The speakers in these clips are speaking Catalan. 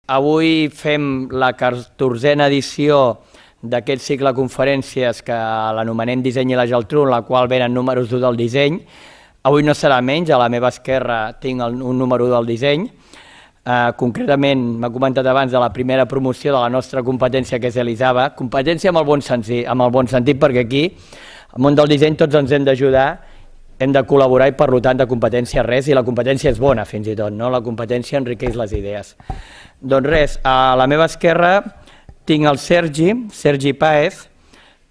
Avui fem la 14a edició d'aquest cicle de conferències que l'anomenem Disseny i la Geltrú, en la qual venen números 1 del disseny. Avui no serà menys, a la meva esquerra tinc un número 1 del disseny. Concretament, m'ha comentat abans de la primera promoció de la nostra competència, que és Elisava. Competència amb el bon sentit, perquè aquí, al món del disseny, tots ens hem d'ajudar, hem de col·laborar i, per tant, de competència res, i la competència és bona, fins i tot, no? La competència enriqueix les idees. Doncs res, a la meva esquerra tinc el Sergi Páez,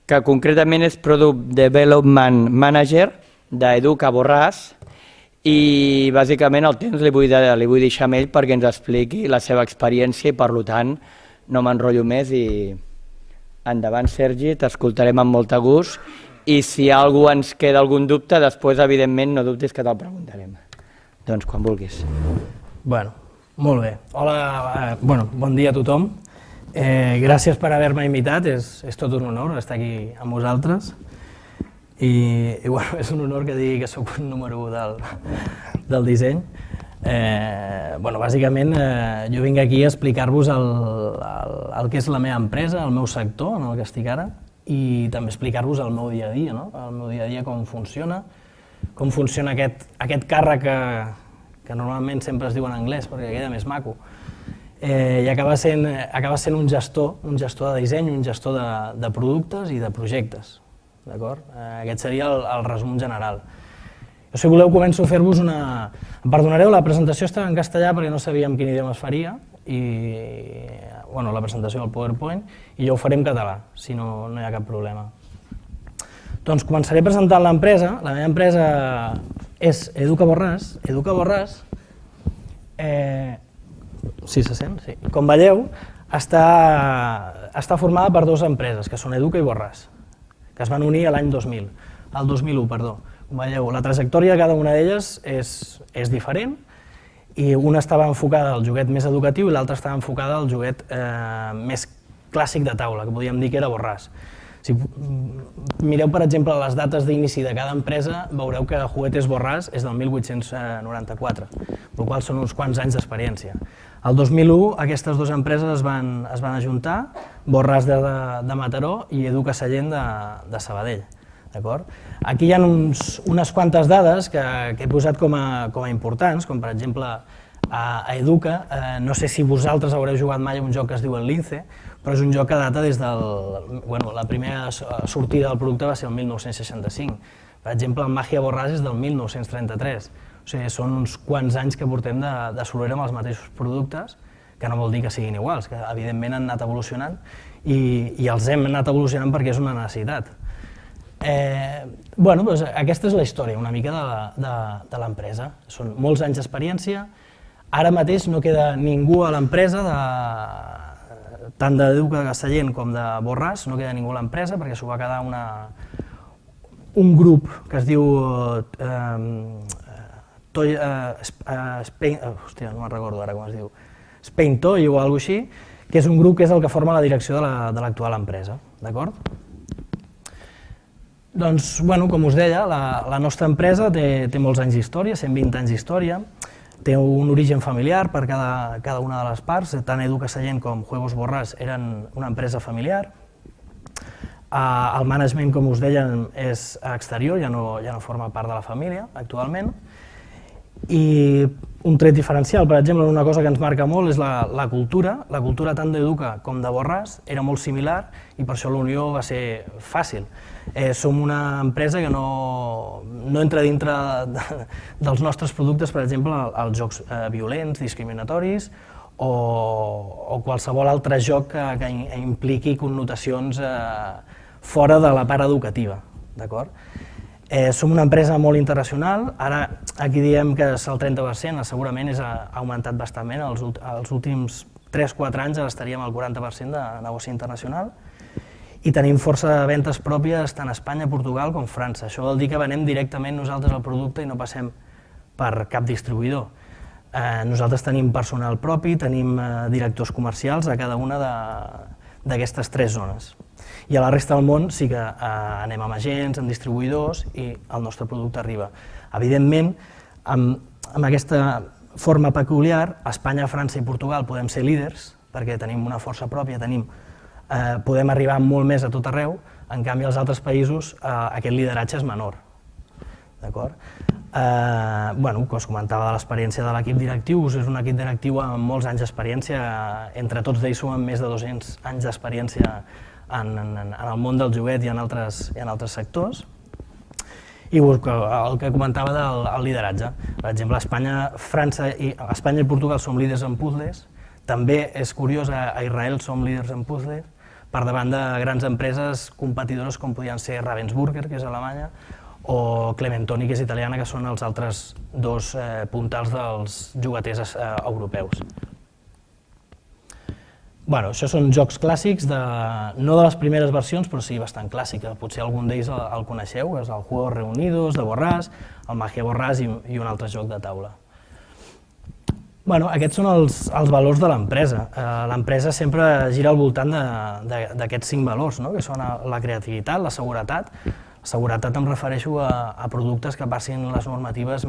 que concretament és Product Development Manager d'Educa Borràs, i bàsicament el temps li vull deixar amb ell perquè ens expliqui la seva experiència i, per tant, no m'enrotllo més i endavant, Sergi, t'escoltarem amb molt de gust i si algú ens queda algun dubte, després, evidentment, no dubtis que te'l preguntarem. Doncs quan vulguis. Bueno, molt bé. Hola, bon dia a tothom. Gràcies per haver-me invitat, és tot un honor estar aquí amb vosaltres. I és un honor que digui que sóc un número 1 del disseny. Bàsicament, jo vinc aquí a explicar-vos el que és la meva empresa, el meu sector en el que estic ara, i també explicar-vos el meu dia a dia, el meu dia a dia com funciona aquest càrrec que normalment sempre es diu en anglès perquè queda més maco, i acaba sent un gestor de disseny, un gestor de productes i de projectes. Aquest seria el resum general. Jo, si voleu, començo a fer-vos una... Em perdonareu, la presentació estava en castellà perquè no sabíem quin idioma es faria, i la presentació del PowerPoint, i jo ho faré en català, si no hi ha cap problema. Doncs començaré presentant l'empresa. La meva empresa és Educa Borràs. Educa Borràs, sí se sent? Sí. Com veieu, està formada per dues empreses, que són Educa i Borràs, que es van unir l'any 2000, el 2001, perdó. Com veieu, la trajectòria de cada una d'elles és diferent, i una estava enfocada al joguet més educatiu i l'altra estava enfocada al joguet més clàssic de taula, que podríem dir que era Borràs. Si mireu, per exemple, les dates d'inici de cada empresa, veureu que Juguetes Borràs és del 1894, per qual són uns quants anys d'experiència. El 2001 aquestes dues empreses es van ajuntar, Borràs de Mataró i Educa Sallent de Sabadell. Aquí hi ha unes quantes dades que he posat com a importants, com per exemple a Educa. No sé si vosaltres haureu jugat mai a un joc que es diu el Lince, però és un joc que data des del... La primera sortida del producte va ser el 1965. Per exemple, el Màgia Borràs és del 1933. O sigui, són uns quants anys que portem de solera amb els mateixos productes, que no vol dir que siguin iguals, que evidentment han anat evolucionant i els hem anat evolucionant perquè és una necessitat. Aquesta és la història una mica de l'empresa. Són molts anys d'experiència. Ara mateix no queda ningú a l'empresa, tant d'Educa Sallent com de Borràs, no queda ningú a l'empresa perquè s'ho va quedar un grup que es diu no me'n recordo ara com es diu, Spain Toy o alguna cosa així, que és un grup que és el que forma la direcció de l'actual empresa. D'acord? Doncs, com us deia, la nostra empresa té molts anys d'història, 120 anys d'història, té un origen familiar per cada una de les parts, tant Educa Sallent com Juegos Borràs eren una empresa familiar. El management, com us deia, és exterior, ja no forma part de la família actualment. I un tret diferencial, per exemple, una cosa que ens marca molt és la cultura. La cultura tant d'Educa com de Borràs era molt similar i per això la unió va ser fàcil. Som una empresa que no entra dintre dels nostres productes, per exemple, els jocs violents, discriminatoris o qualsevol altre joc que impliqui connotacions fora de la part educativa. Som una empresa molt internacional, ara aquí diem que és el 30%, segurament ha augmentat bastantment, els últims 3-4 anys ara estaríem al 40% de negoci internacional i tenim força ventes pròpies tant a Espanya, Portugal com França. Això vol dir que venem directament nosaltres el producte i no passem per cap distribuïdor. Nosaltres tenim personal propi, tenim directors comercials a cada una d'aquestes 3 zones. I a la resta del món sí que anem amb agents, amb distribuïdors i el nostre producte arriba. Evidentment, amb aquesta forma peculiar, Espanya, França i Portugal podem ser líders, perquè tenim una força pròpia, podem arribar molt més a tot arreu, en canvi als altres països aquest lideratge és menor. D'acord? Com us comentava de l'experiència de l'equip directiu, és un equip directiu amb molts anys d'experiència, entre tots d'ells sumem més de 200 anys d'experiència en el món del joguet i en altres sectors. I el que comentava del lideratge. Per exemple, Espanya i Portugal som líders en puzzles, també és curiós, a Israel som líders en puzzles, per davant de grans empreses competidores com podien ser Ravensburger, que és alemanya, o Clementoni, que és italiana, que són els altres dos puntals dels jogueters europeus. Això són jocs clàssics, no de les primeres versions, però sí bastant clàssics. Potser algun d'ells el coneixeu, és el Juegos Reunidos de Borràs, el Magia Borràs i un altre joc de taula. Aquests són els valors de l'empresa. L'empresa sempre gira al voltant d'aquests 5 valors, que són la creativitat, la seguretat. La seguretat em refereixo a productes que passin les normatives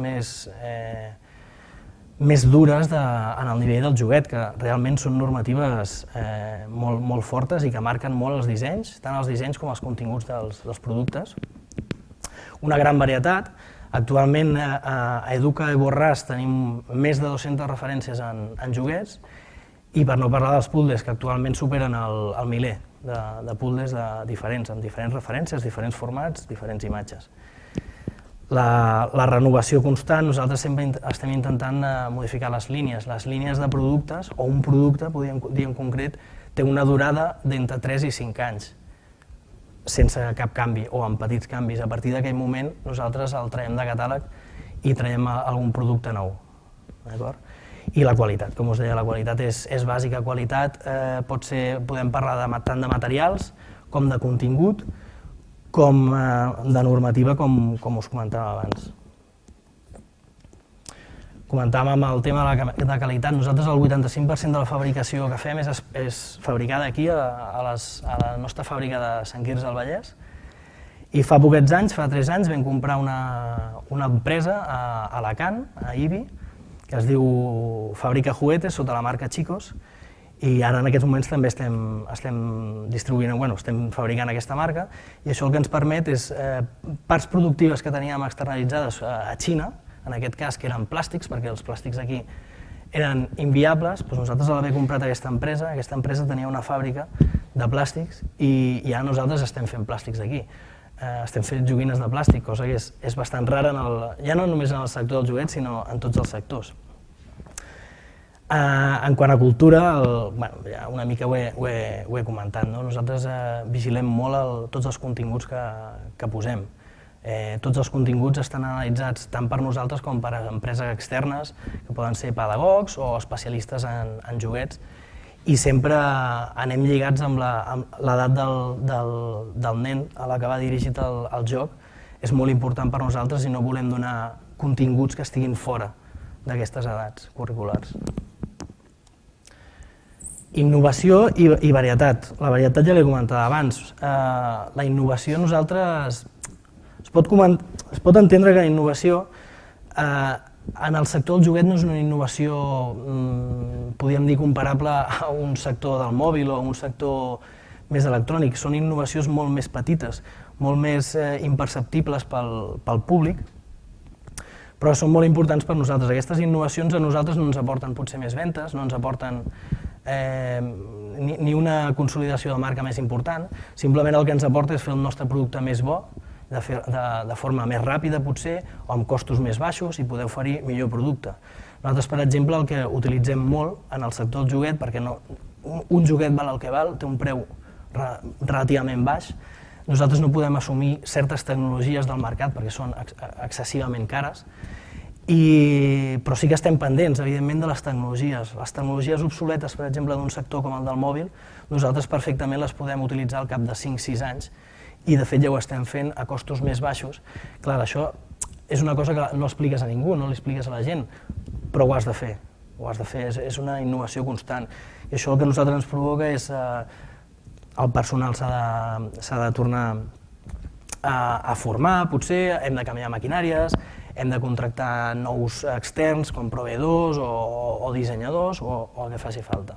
més dures en el nivell del joguet, que realment són normatives molt fortes i que marquen molt els dissenys, tant els dissenys com els continguts dels productes. Una gran varietat. Actualment a Educa i Borràs tenim més de 200 referències en joguets, i per no parlar dels puzzles, que actualment superen el miler de puzzles diferents, amb diferents referències, diferents formats, diferents imatges. La renovació constant, nosaltres sempre estem intentant modificar les línies de productes, o un producte, podríem dir en concret, té una durada d'entre 3 i 5 anys, sense cap canvi o amb petits canvis. A partir d'aquell moment nosaltres el traiem de catàleg i traiem algun producte nou. I la qualitat, com us deia, la qualitat és bàsica. Qualitat podem parlar tant de materials com de contingut, com de normativa, com us comentava abans. Comentàvem el tema de qualitat. Nosaltres el 85% de la fabricació que fem és fabricada aquí, a la nostra fàbrica de Sant Quirze del Vallès. I fa poquets anys, fa 3 anys, vam comprar una empresa a Alacant, a Ibi, que es diu Fàbrica Juguetes, sota la marca Chicos, i ara en aquests moments també estem distribuint, estem fabricant aquesta marca, i això el que ens permet és parts productives que teníem externalitzades a Xina, en aquest cas que eren plàstics, perquè els plàstics aquí eren inviables, doncs nosaltres l'haver comprat aquesta empresa tenia una fàbrica de plàstics i ara nosaltres estem fent plàstics aquí. Estem fent joguines de plàstic, cosa que és bastant rara, ja no només en el sector del joguet, sinó en tots els sectors. En quant a cultura, ja una mica ho he comentat, nosaltres vigilem molt tots els continguts que posem. Tots els continguts estan analitzats tant per nosaltres com per empreses externes, que poden ser pedagogs o especialistes en joguets, i sempre anem lligats amb l'edat del nen a la que va dirigit el joc. És molt important per nosaltres i no volem donar continguts que estiguin fora d'aquestes edats curriculars. Innovació i varietat. La varietat ja l'he comentat abans. La innovació nosaltres... Es pot entendre que la innovació en el sector del joguet no és una innovació, podríem dir, comparable a un sector del mòbil o a un sector més electrònic. Són innovacions molt més petites, molt més imperceptibles pel públic, però són molt importants per nosaltres. Aquestes innovacions a nosaltres no ens aporten potser més ventes, no ens aporten ni una consolidació de marca més important, simplement el que ens aporta és fer el nostre producte més bo, de forma més ràpida potser, o amb costos més baixos, i poder oferir millor producte. Nosaltres, per exemple, el que utilitzem molt en el sector del joguet, perquè un joguet val el que val, té un preu relativament baix, nosaltres no podem assumir certes tecnologies del mercat perquè són excessivament cares, però sí que estem pendents, evidentment, de les tecnologies. Les tecnologies obsoletes, per exemple, d'un sector com el del mòbil, nosaltres perfectament les podem utilitzar al cap de 5-6 anys, i de fet ja ho estem fent a costos més baixos. Clar, això és una cosa que no expliques a ningú, no li expliques a la gent, però ho has de fer, és una innovació constant. I això el que a nosaltres ens provoca és el personal s'ha de tornar a formar, potser hem de canviar maquinàries, hem de contractar nous externs com proveïdors o dissenyadors o el que faci falta.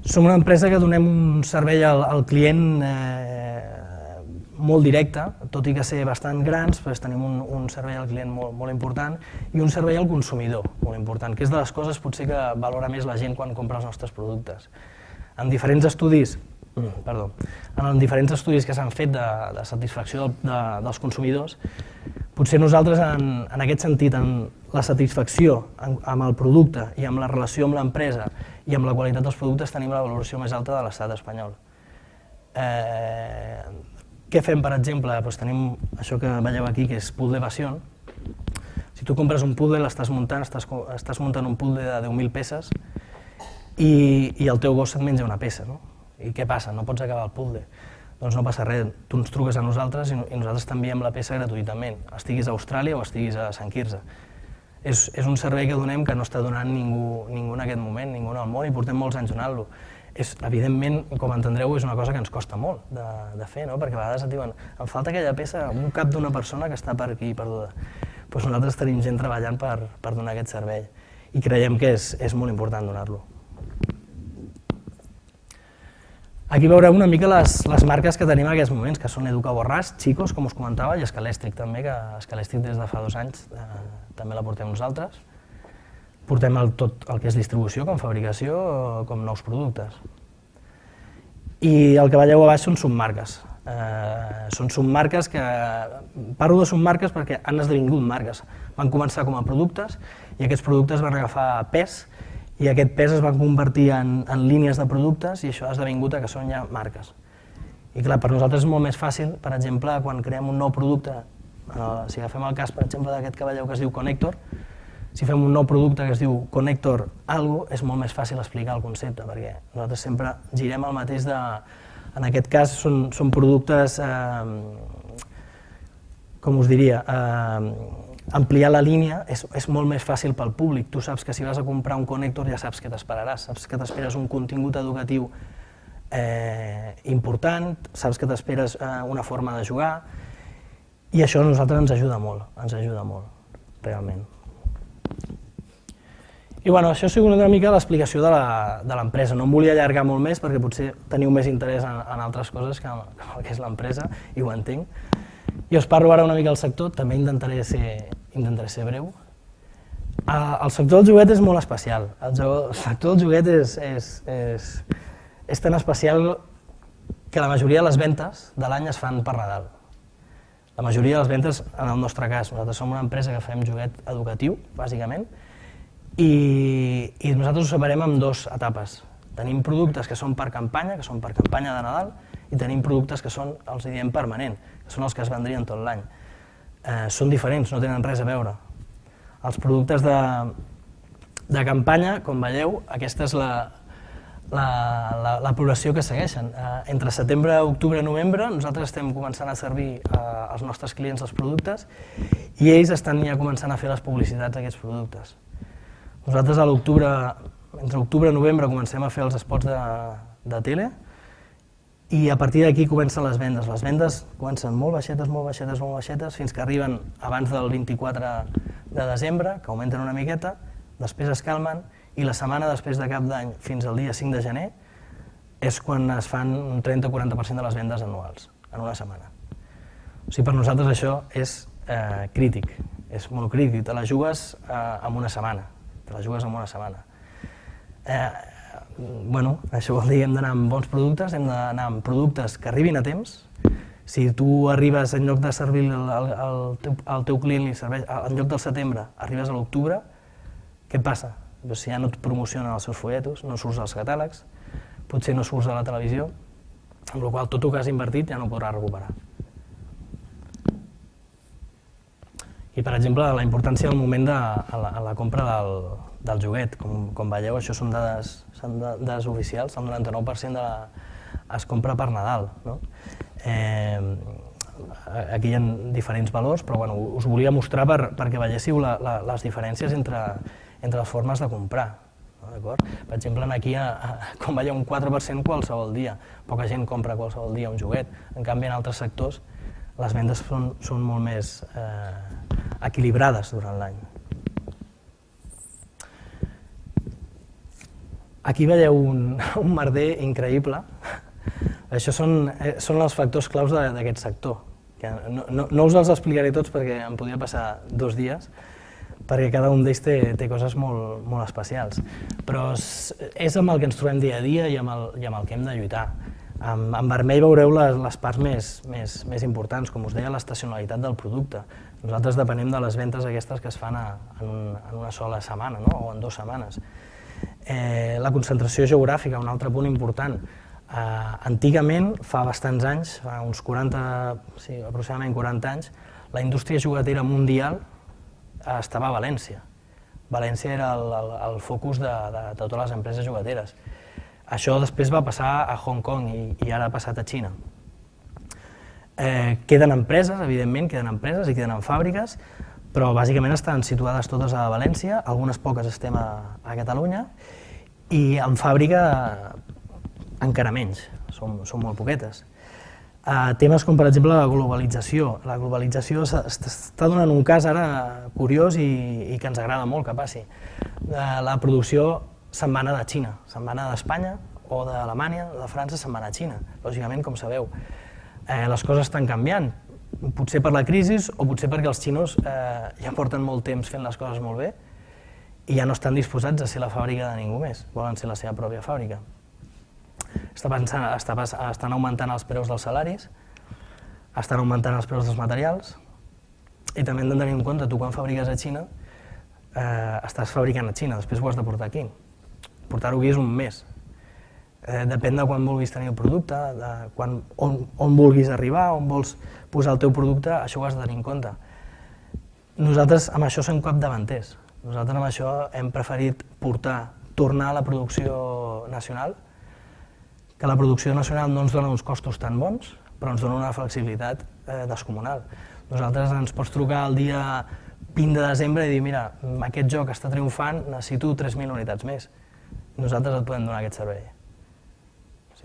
Som una empresa que donem un servei al client molt directe, tot i que ser bastant grans, tenim un servei al client molt important i un servei al consumidor molt important, que és de les coses potser que valora més la gent quan compra els nostres productes. En diferents estudis que s'han fet de satisfacció dels consumidors, potser nosaltres en aquest sentit, en la satisfacció amb el producte i amb la relació amb l'empresa i amb la qualitat dels productes tenim la valoració més alta de l'estat espanyol. Què fem, per exemple? Tenim això que veieu aquí, que és pool d'evasió. Si tu compres un puzzle, l'estàs muntant un puzzle de 10.000 peces i el teu gos se't menja una peça. I què passa? No pots acabar el puzzle. Doncs no passa res, tu ens truques a nosaltres i nosaltres t'enviem la peça gratuïtament, estiguis a Austràlia o estiguis a Sant Quirze. És un servei que donem que no està donant ningú en aquest moment, ningú al món, i portem molts anys donant-lo. Evidentment, com entendreu, és una cosa que ens costa molt de fer, perquè a vegades et diuen em falta aquella peça, un cap d'una persona que està per aquí perduda. Doncs nosaltres tenim gent treballant per donar aquest servei i creiem que és molt important donar-lo. Aquí veureu una mica les marques que tenim en aquests moments, que són Educa Borràs, Chicos, com us comentava, i Scalèstric també, que Scalèstric des de fa 2 anys també la portem nosaltres. Portem tot el que és distribució, com fabricació, com nous productes. I el que veieu a baix són submarques. Són submarques que... Parlo de submarques perquè han esdevingut marques. Van començar com a productes i aquests productes van agafar pes i aquest pes es va convertir en línies de productes i això ha esdevingut que són ja marques. I clar, per nosaltres és molt més fàcil, per exemple, quan creem un nou producte, si agafem el cas, per exemple, d'aquest que veieu que es diu Connector, si fem un nou producte que es diu Connector algo, és molt més fàcil explicar el concepte, perquè nosaltres sempre girem el mateix de... En aquest cas són productes, com us diria, ampliar la línia és molt més fàcil pel públic. Tu saps que si vas a comprar un connector ja saps què t'esperaràs, saps que t'esperes un contingut educatiu important, saps que t'esperes una forma de jugar, i això a nosaltres ens ajuda molt, realment. I això ha sigut una mica l'explicació de l'empresa. No em volia allargar molt més perquè potser teniu més interès en altres coses que el que és l'empresa, i ho entenc. I us parlo ara una mica del sector, també intentaré ser breu. El sector del joguet és molt especial. El sector del joguet és tan especial que la majoria de les ventes de l'any es fan per Nadal. La majoria de les ventes, en el nostre cas, nosaltres som una empresa que fem joguet educatiu, bàsicament, i nosaltres ho separem en 2 etapes. Tenim productes que són per campanya de Nadal, i tenim productes que són, els diem, permanent, que són els que es vendrien tot l'any. Són diferents, no tenen res a veure. Els productes de campanya, com veieu, aquesta és la progressió que segueixen. Entre setembre, octubre i novembre nosaltres estem començant a servir als nostres clients els productes i ells estan ja començant a fer les publicitats d'aquests productes. Nosaltres entre octubre i novembre comencem a fer els spots de tele i a partir d'aquí comencen les vendes. Les vendes comencen molt baixetes, fins que arriben abans del 24 de desembre, que augmenten una miqueta, després es calmen i la setmana després de cap d'any fins al dia 5 de gener és quan es fan un 30 o 40% de les vendes anuals, en una setmana. O sigui, per nosaltres això és crític, és molt crític, te la jugues en una setmana. Això vol dir que hem d'anar amb bons productes, hem d'anar amb productes que arribin a temps. Si tu arribes, en lloc de servir al teu client, en lloc del setembre, arribes a l'octubre, què passa? Si ja no et promocionen els seus folletos, no surts als catàlegs, potser no surts a la televisió, amb la qual cosa tot el que has invertit ja no ho podràs recuperar. I, per exemple, la importància del moment de la compra del joguet. Com veieu, això són dades oficials, el 99% es compra per Nadal. Aquí hi ha diferents valors, però us volia mostrar perquè veiéssiu les diferències entre les formes de comprar. Per exemple, aquí, com veieu, un 4% qualsevol dia. Poca gent compra qualsevol dia un joguet. En canvi, en altres sectors les vendes són molt més equilibrades durant l'any. Aquí veieu un merder increïble. Això són els factors claus d'aquest sector. No us els explicaré tots perquè em podria passar 2 dies, perquè cada un d'ells té coses molt especials. Però és amb el que ens trobem dia a dia i amb el que hem de lluitar. En vermell veureu les parts més importants, com us deia, l'estacionalitat del producte. Nosaltres depenem de les ventes aquestes que es fan en una sola setmana o en 2 setmanes. La concentració geogràfica, un altre punt important. Antigament, fa bastants anys, fa uns 40, sí, aproximadament 40 anys, la indústria juguetera mundial estava a València. València era el focus de totes les empreses jugueteres. Això després va passar a Hong Kong i ara ha passat a Xina. Queden empreses, evidentment, queden fàbriques, però bàsicament estan situades totes a València, algunes poques estem a Catalunya, i en fàbrica encara menys, són molt poquetes. Temes com, per exemple, la globalització. La globalització està donant un cas ara curiós i que ens agrada molt que passi. La producció se'n va anar de Xina, se'n va anar d'Espanya o d'Alemanya, de França, se'n va anar a Xina. Lògicament, com sabeu, les coses estan canviant, potser per la crisi o potser perquè els xinos ja porten molt temps fent les coses molt bé i ja no estan disposats a ser la fàbrica de ningú més, volen ser la seva pròpia fàbrica. Estan augmentant els preus dels salaris, estan augmentant els preus dels materials i també hem de tenir en compte, tu quan fabriques a Xina estàs fabricant a Xina, després ho has de portar aquí. Portar-ho aquí és un mes. Depèn de quan vulguis tenir el producte, on vulguis arribar, on vols posar el teu producte, això ho has de tenir en compte. Nosaltres amb això som capdavanters. Nosaltres amb això hem preferit tornar a la producció nacional, que la producció nacional no ens dona uns costos tan bons, però ens dona una flexibilitat descomunal. Nosaltres ens pots trucar el dia 20 de desembre i dir, mira, aquest joc està triomfant, necessito 3.000 unitats més. Nosaltres et podem donar aquest servei.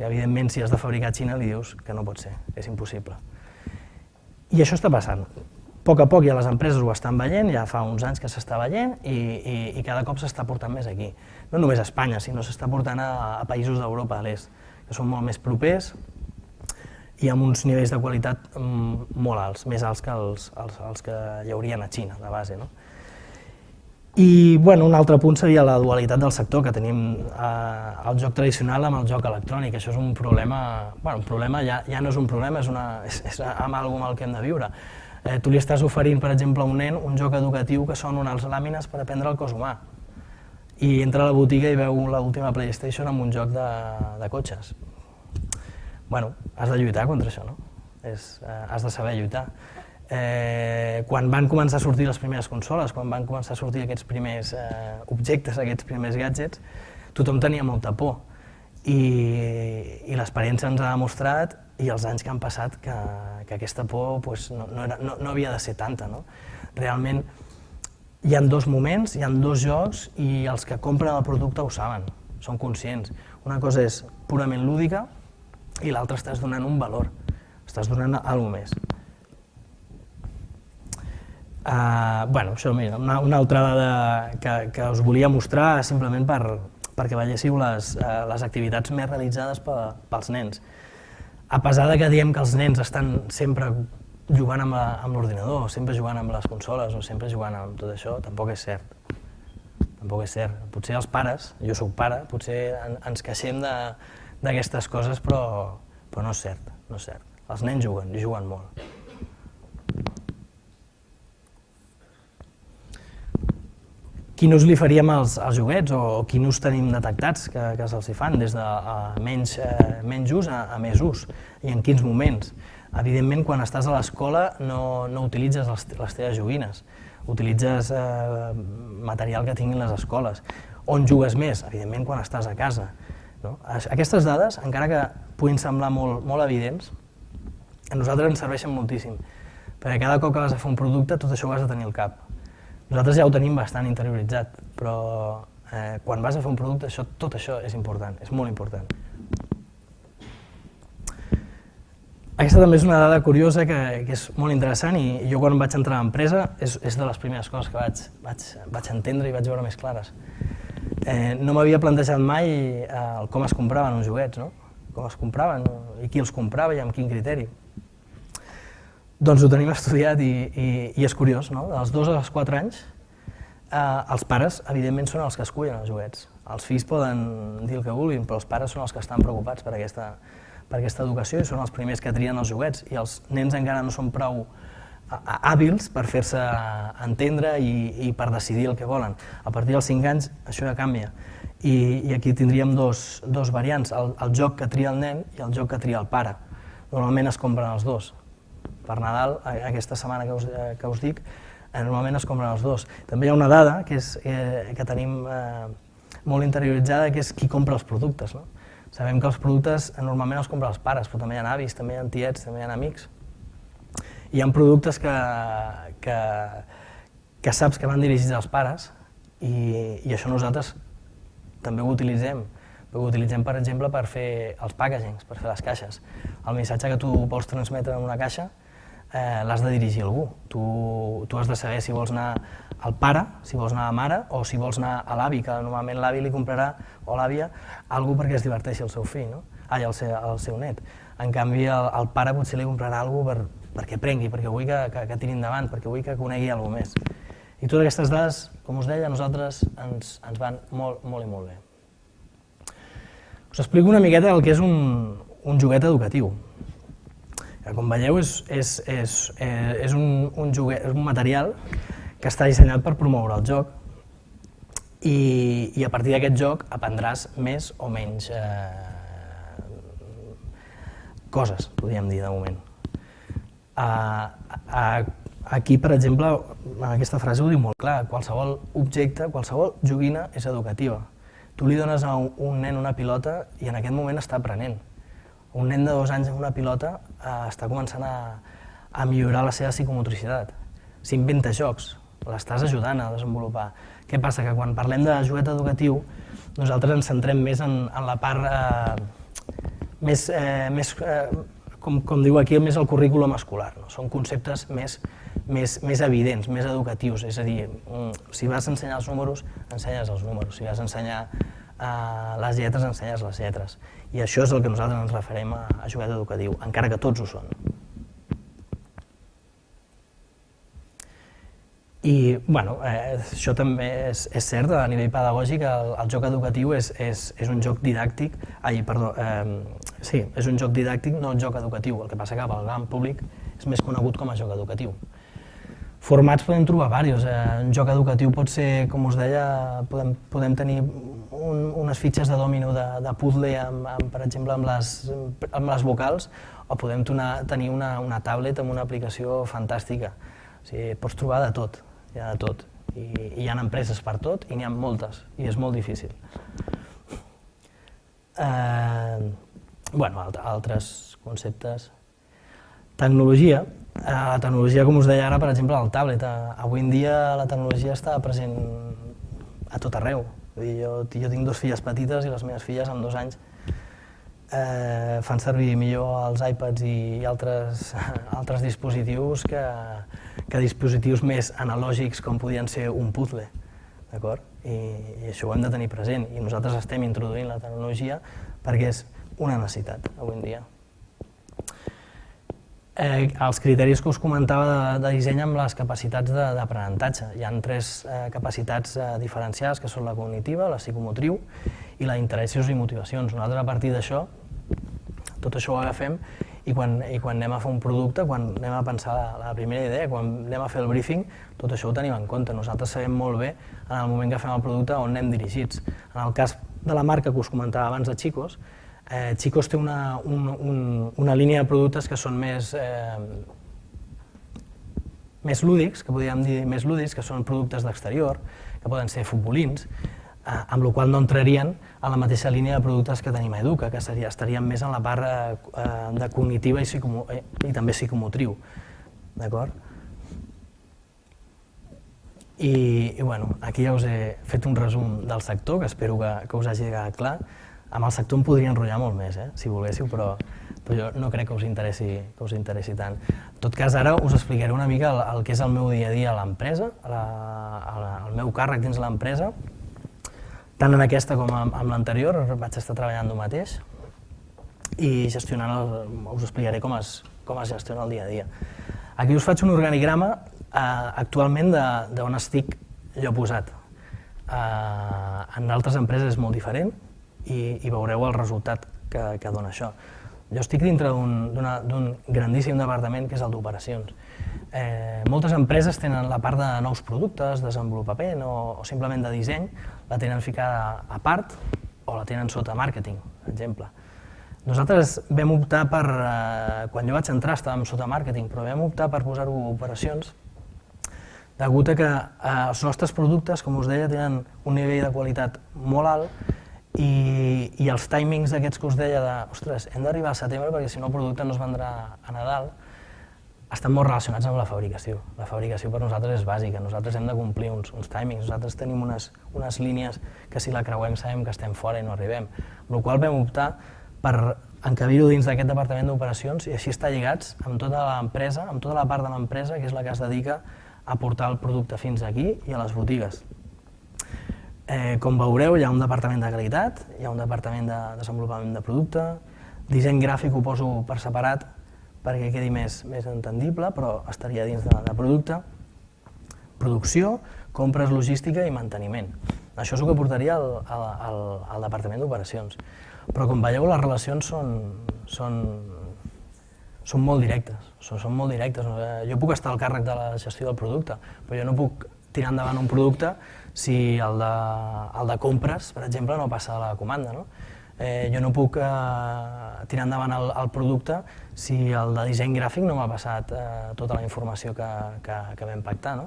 Evidentment, si has de fabricar a Xina, li dius que no pot ser, és impossible. I això està passant. A poc ja les empreses ho estan veient, ja fa uns anys que s'està veient i cada cop s'està portant més aquí. No només a Espanya, sinó s'està portant a països d'Europa de l'Est, que són molt més propers i amb uns nivells de qualitat molt alts, més alts que els que hi haurien a Xina, de base. I un altre punt seria la dualitat del sector, que tenim el joc tradicional amb el joc electrònic. Això és un problema, un problema ja no és un problema, és amb alguna amb el que hem de viure. Tu li estàs oferint, per exemple, a un nen un joc educatiu que són unes làmines per aprendre el cos humà. I entra a la botiga i veu l'última PlayStation amb un joc de cotxes. Has de lluitar contra això, no? Has de saber lluitar. Quan van començar a sortir les primeres consoles, quan van començar a sortir aquests primers objectes, aquests primers gadgets, tothom tenia molta por. I l'experiència ens ha demostrat, i els anys que han passat, que aquesta por no havia de ser tanta. Realment hi ha 2 moments, hi ha 2 jocs, i els que compren el producte ho saben, són conscients. Una cosa és purament lúdica i l'altra estàs donant un valor, estàs donant alguna més. Una altra dada que us volia mostrar simplement perquè veiéssiu les activitats més realitzades pels nens. A pesar que diem que els nens estan sempre jugant amb l'ordinador, sempre jugant amb les consoles o sempre jugant amb tot això, tampoc és cert. Tampoc és cert. Potser els pares, jo soc pare, potser ens queixem d'aquestes coses, però no és cert, no és cert. Els nens juguen, i juguen molt. Quin ús li faríem als joguets o quin ús tenim detectats que se'ls fan, des de menys ús a més ús i en quins moments? Evidentment, quan estàs a l'escola no utilitzes les teves joguines, utilitzes material que tinguin les escoles. On jugues més? Evidentment, quan estàs a casa. Aquestes dades, encara que puguin semblar molt evidents, a nosaltres ens serveixen moltíssim, perquè cada cop que vas a fer un producte tot això ho has de tenir al cap. Nosaltres ja ho tenim bastant interioritzat, però quan vas a fer un producte tot això és important, és molt important. Aquesta també és una dada curiosa que és molt interessant i jo quan vaig entrar a l'empresa és de les primeres coses que vaig entendre i vaig veure més clares. No m'havia plantejat mai com es compraven uns joguets, no? Com es compraven i qui els comprava i amb quin criteri. Doncs ho tenim estudiat i és curiós, no? Dels 2 als 4 anys els pares evidentment són els que escullen els joguets. Els fills poden dir el que vulguin, però els pares són els que estan preocupats per aquesta educació i són els primers que trien els joguets i els nens encara no són prou hàbils per fer-se entendre i per decidir el que volen. A partir dels 5 anys això ja canvia i aquí tindríem dos variants, el joc que tria el nen i el joc que tria el pare. Normalment es compren els dos. Per Nadal, aquesta setmana que us dic, normalment es compren els dos. També hi ha una dada que tenim molt interioritzada, que és qui compra els productes. Sabem que els productes normalment els compren els pares, però també hi ha avis, també hi ha tiets, també hi ha amics. Hi ha productes que saps que van dirigits als pares i això nosaltres també ho utilitzem. Ho utilitzem, per exemple, per fer els packagings, per fer les caixes. El missatge que tu vols transmetre en una caixa l'has de dirigir a algú. Tu has de saber si vols anar al pare, si vols anar a la mare o si vols anar a l'avi, que normalment l'avi li comprarà, o l'àvia, alguna perquè es diverteixi el seu fill, el seu net. En canvi, el pare potser li comprarà alguna perquè aprengui, perquè vull que tiri endavant, perquè vull que conegui alguna més. I totes aquestes dades, com us deia, a nosaltres ens van molt, molt i molt bé. Us explico una miqueta el que és un joguet educatiu. Com veieu, és un material que està dissenyat per promoure el joc i a partir d'aquest joc aprendràs més o menys coses, podríem dir, de moment. Aquí, per exemple, aquesta frase ho diu molt clar, qualsevol objecte, qualsevol joguina és educativa. Tu li dones a un nen una pilota i en aquest moment està aprenent. Un nen de 2 anys amb una pilota està començant a millorar la seva psicomotricitat. S'inventa jocs, l'estàs ajudant a desenvolupar. Què passa? Que quan parlem de joguet educatiu, nosaltres ens centrem més en la part com diu aquí, més el currículum escolar. Són conceptes més evidents, més educatius. És a dir, si vas a ensenyar els números, ensenyes els números. Si vas a ensenyar les lletres, ensenyes les lletres. I això és el que nosaltres ens referim a joguet educatiu, encara que tots ho són. I, bueno, això també és cert, a nivell pedagògic, el joc educatiu és un joc didàctic, sí, és un joc didàctic, no un joc educatiu, el que passa que pel gran públic és més conegut com a joc educatiu. Formats podem trobar diversos. Un joc educatiu pot ser, com us deia, podem tenir unes fitxes de dòmino de puzzle, per exemple, amb les vocals, o podem tenir una tablet amb una aplicació fantàstica. O sigui, pots trobar de tot, hi ha de tot. I hi ha empreses per tot i n'hi ha moltes, i és molt difícil. Bueno, altres conceptes. Tecnologia. La tecnologia, com us deia ara, per exemple, el tablet. Avui en dia la tecnologia està present a tot arreu. Jo tinc 2 filles petites i les meves filles amb 2 anys fan servir millor els iPads i altres dispositius que dispositius més analògics com podien ser un puzzle. I això ho hem de tenir present i nosaltres estem introduint la tecnologia perquè és una necessitat avui en dia. Els criteris que us comentava de disseny amb les capacitats d'aprenentatge. Hi ha 3 capacitats diferenciades, que són la cognitiva, la psicomotriu i la d'interessos i motivacions. Nosaltres, a partir d'això, tot això ho agafem i quan anem a fer un producte, quan anem a pensar la primera idea, quan anem a fer el briefing, tot això ho tenim en compte. Nosaltres sabem molt bé, en el moment que fem el producte, on anem dirigits. En el cas de la marca que us comentava abans de Chicos, Chicos té una línia de productes que són més lúdics, que podríem dir més lúdics, que són productes d'exterior, que poden ser futbolins, amb la qual no entrarien a la mateixa línia de productes que tenim a Educa, que estarien més en la part de cognitiva i també psicomotriu. D'acord? I bueno, aquí ja us he fet un resum del sector, que espero que us hagi quedat clar. Amb el sector em podria enrotllar molt més, si volguéssiu, però però jo no crec que us interessi tant. En tot cas, ara us explicaré una mica el que és el meu dia a dia a l'empresa, el meu càrrec dins l'empresa. Tant en aquesta com en l'anterior vaig estar treballant el mateix i us explicaré com es gestiona el dia a dia. Aquí us faig un organigrama actualment d'on estic jo posat. En altres empreses és molt diferent i veureu el resultat que dona això. Jo estic dintre d'un grandíssim departament que és el d'operacions. Moltes empreses tenen la part de nous productes, desenvolupament o simplement de disseny, la tenen ficada a part o la tenen sota màrqueting, per exemple. Nosaltres vam optar per, quan jo vaig entrar estàvem sota màrqueting, però vam optar per posar-ho a operacions degut a que els nostres productes, com us deia, tenen un nivell de qualitat molt alt i els timings d'aquests que us deia de ostres, hem d'arribar a setembre perquè si no el producte no es vendrà a Nadal, estan molt relacionats amb la fabricació. La fabricació per nosaltres és bàsica, nosaltres hem de complir uns timings, nosaltres tenim unes línies que si la creuem sabem que estem fora i no arribem, amb la qual vam optar per encabir-ho dins d'aquest departament d'operacions i així estar lligats amb tota l'empresa, amb tota la part de l'empresa que és la que es dedica a portar el producte fins aquí i a les botigues. Com veureu, hi ha un departament de qualitat, hi ha un departament de desenvolupament de producte, disseny gràfic ho poso per separat perquè quedi més entendible, però estaria dins de producte, producció, compres, logística i manteniment. Això és el que portaria al departament d'operacions. Però com veieu, les relacions són molt directes. Jo puc estar al càrrec de la gestió del producte, però jo no puc tirar endavant un producte si el de compres, per exemple, no passa a la comanda. Jo no puc tirar endavant el producte si el de disseny gràfic no m'ha passat tota la informació que vam pactar.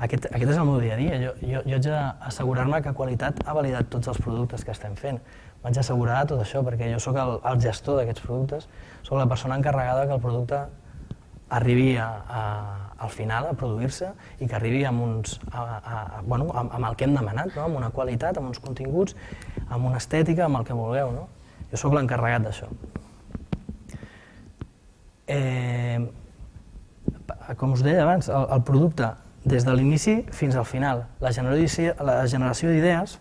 Aquest és el meu dia a dia. Jo haig d'assegurar-me que qualitat ha validat tots els productes que estem fent. M'haig d'assegurar de tot això perquè jo sóc el gestor d'aquests productes, sóc la persona encarregada que el producte arribi al final a produir-se i que arribi amb el que hem demanat, amb una qualitat, amb uns continguts, amb una estètica, amb el que vulgueu. Jo sóc l'encarregat d'això. Com us deia abans, el producte, des de l'inici fins al final, la generació d'idees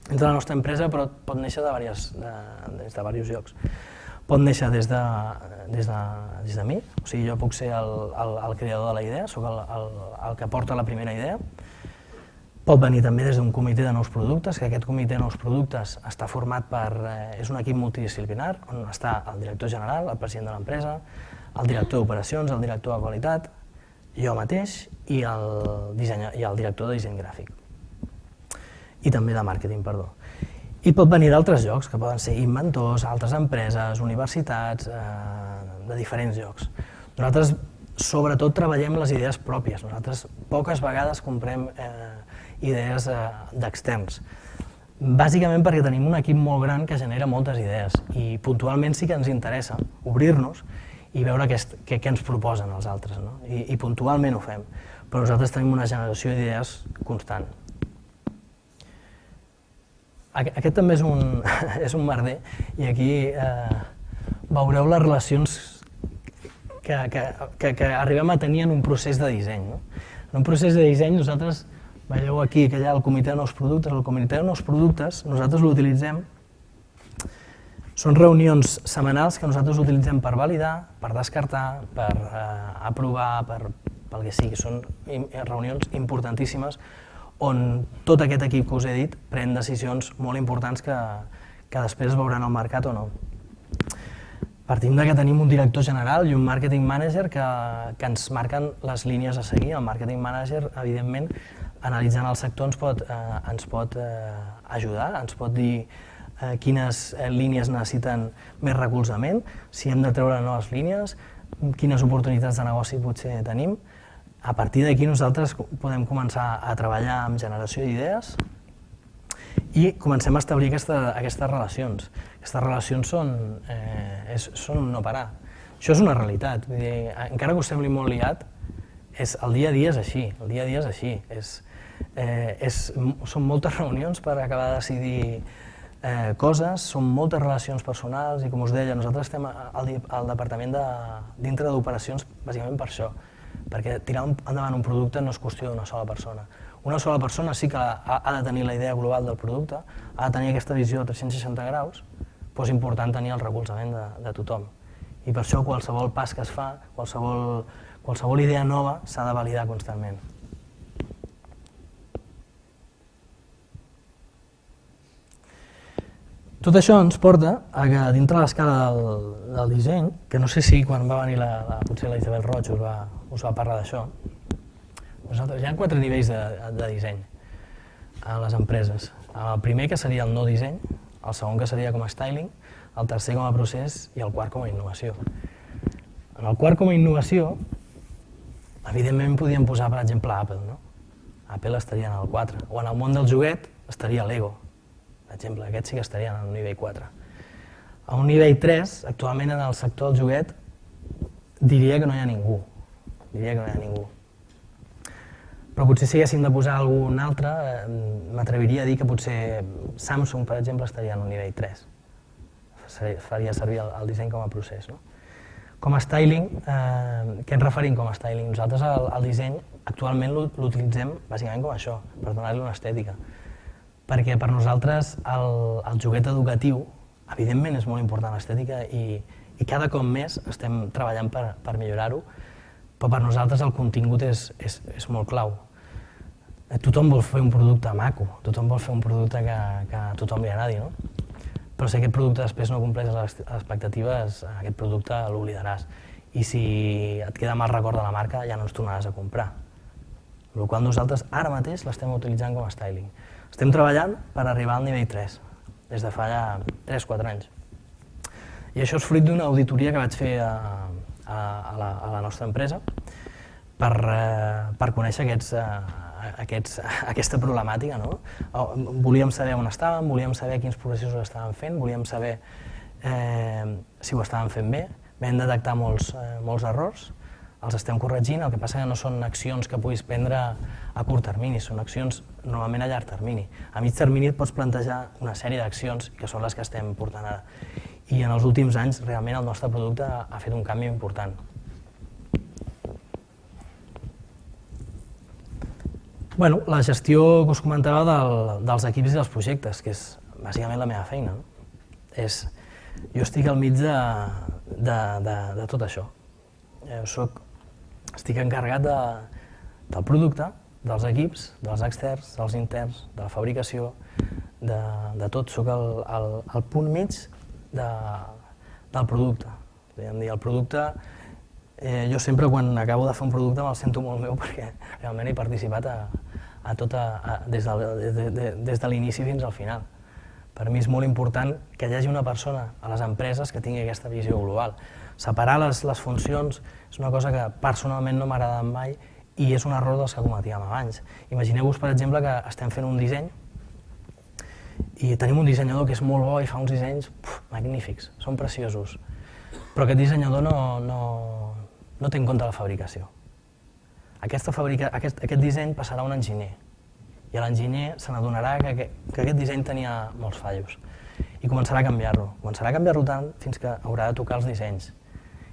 entre la nostra empresa pot néixer de diversos llocs. Pot néixer des de mi, o sigui, jo puc ser el creador de la idea, sóc el que porta la primera idea. Pot venir també des d'un comitè de nous productes, que aquest comitè de nous productes està format és un equip multidisciplinar, on està el director general, el president de l'empresa, el director d'operacions, el director de qualitat, jo mateix i el director de disseny gràfic. I també de màrqueting, perdó. I pot venir d'altres llocs, que poden ser inventors, altres empreses, universitats, de diferents llocs. Nosaltres, sobretot, treballem les idees pròpies. Nosaltres poques vegades comprem idees d'externs. Bàsicament perquè tenim un equip molt gran que genera moltes idees i puntualment sí que ens interessa obrir-nos i veure què ens proposen els altres. I puntualment ho fem, però nosaltres tenim una generació d'idees constant. Aquest també és un merder i aquí veureu les relacions que arribem a tenir en un procés de disseny. En un procés de disseny nosaltres, veieu aquí que hi ha el comitè de nous productes, el comitè de nous productes nosaltres l'utilitzem, són reunions setmanals que nosaltres utilitzem per validar, per descartar, per aprovar, pel que sigui, són reunions importantíssimes on tot aquest equip que us he dit pren decisions molt importants que després es veuran al mercat o no. Partim que tenim un director general i un marketing manager que ens marquen les línies a seguir. El marketing manager, evidentment, analitzant el sector ens pot ajudar, ens pot dir quines línies necessiten més recolzament, si hem de treure noves línies, quines oportunitats de negoci potser tenim. A partir d'aquí nosaltres podem començar a treballar amb generació d'idees i comencem a establir aquestes relacions. Aquestes relacions són un no parar. Això és una realitat. Encara que us sembli molt liat, el dia a dia és així. El dia a dia és així. Són moltes reunions per acabar de decidir coses, són moltes relacions personals i, com us deia, nosaltres estem al departament dintre d'operacions bàsicament per això, perquè tirar endavant un producte no és qüestió d'una sola persona. Una sola persona sí que ha de tenir la idea global del producte, ha de tenir aquesta visió de 360 graus, però és important tenir el recolzament de tothom. I per això qualsevol pas que es fa, qualsevol idea nova s'ha de validar constantment. Tot això ens porta a que dintre de l'escala del disseny, que no sé si quan va venir potser la Isabel Roig us va parlar d'això, hi ha 4 nivells de disseny a les empreses. El primer que seria el no disseny, el segon que seria com a styling, el tercer com a procés i el quart com a innovació. En el quart com a innovació, evidentment podíem posar, per exemple, Apple, no? Apple estaria en el 4, o en el món del joguet estaria Lego, per exemple, aquests sí que estarien en un nivell 4. A un nivell 3, actualment en el sector del joguet, diria que no hi ha ningú, Però potser si haguéssim de posar algun altre, m'atreviria a dir que potser Samsung, per exemple, estaria en un nivell 3. Faria servir el disseny com a procés. Com a styling, què ens referim com a styling? Nosaltres el disseny actualment l'utilitzem bàsicament com això, per donar-li una estètica. Perquè per nosaltres el joguet educatiu, evidentment és molt important l'estètica i cada cop més estem treballant per millorar-ho, però per nosaltres el contingut és molt clau. Tothom vol fer un producte maco, tothom vol fer un producte que a tothom li agradi, no? Però si aquest producte després no compleix les expectatives, aquest producte l'oblidaràs. I si et queda mal record de la marca, ja no ens tornaràs a comprar. Per la qual cosa nosaltres ara mateix l'estem utilitzant com a styling. Estem treballant per arribar al nivell 3, des de fa ja 3-4 anys. I això és fruit d'una auditoria que vaig fer a la nostra empresa per conèixer aquesta problemàtica. Volíem saber on estàvem, volíem saber quins processos estaven fent, volíem saber si ho estaven fent bé. Vam detectar molts errors, els estem corregint, el que passa que no són accions que puguis prendre a curt termini, són accions normalment a llarg termini. A mig termini et pots plantejar una sèrie d'accions que són les que estem portant ara. I en els últims anys realment el nostre producte ha fet un canvi important. La gestió que us comentava dels equips i dels projectes, que és bàsicament la meva feina. Jo estic al mig de tot això. Estic encarregat del producte, dels equips, dels externs, dels interns, de la fabricació, de tot. Soc al punt mig del producte. El producte, jo sempre quan acabo de fer un producte me'l sento molt meu perquè realment he participat des de l'inici fins al final. Per mi és molt important que hi hagi una persona a les empreses que tingui aquesta visió global. Separar les funcions és una cosa que personalment no m'ha agradat mai i és un error dels que cometíem abans. Imagineu-vos, per exemple, que estem fent un disseny i tenim un dissenyador que és molt bo i fa uns dissenys magnífics, són preciosos, però aquest dissenyador no té en compte la fabricació. Aquest disseny passarà a un enginyer i l'enginyer se n'adonarà que aquest disseny tenia molts fallos i començarà a canviar-lo tant fins que haurà de tocar els dissenys.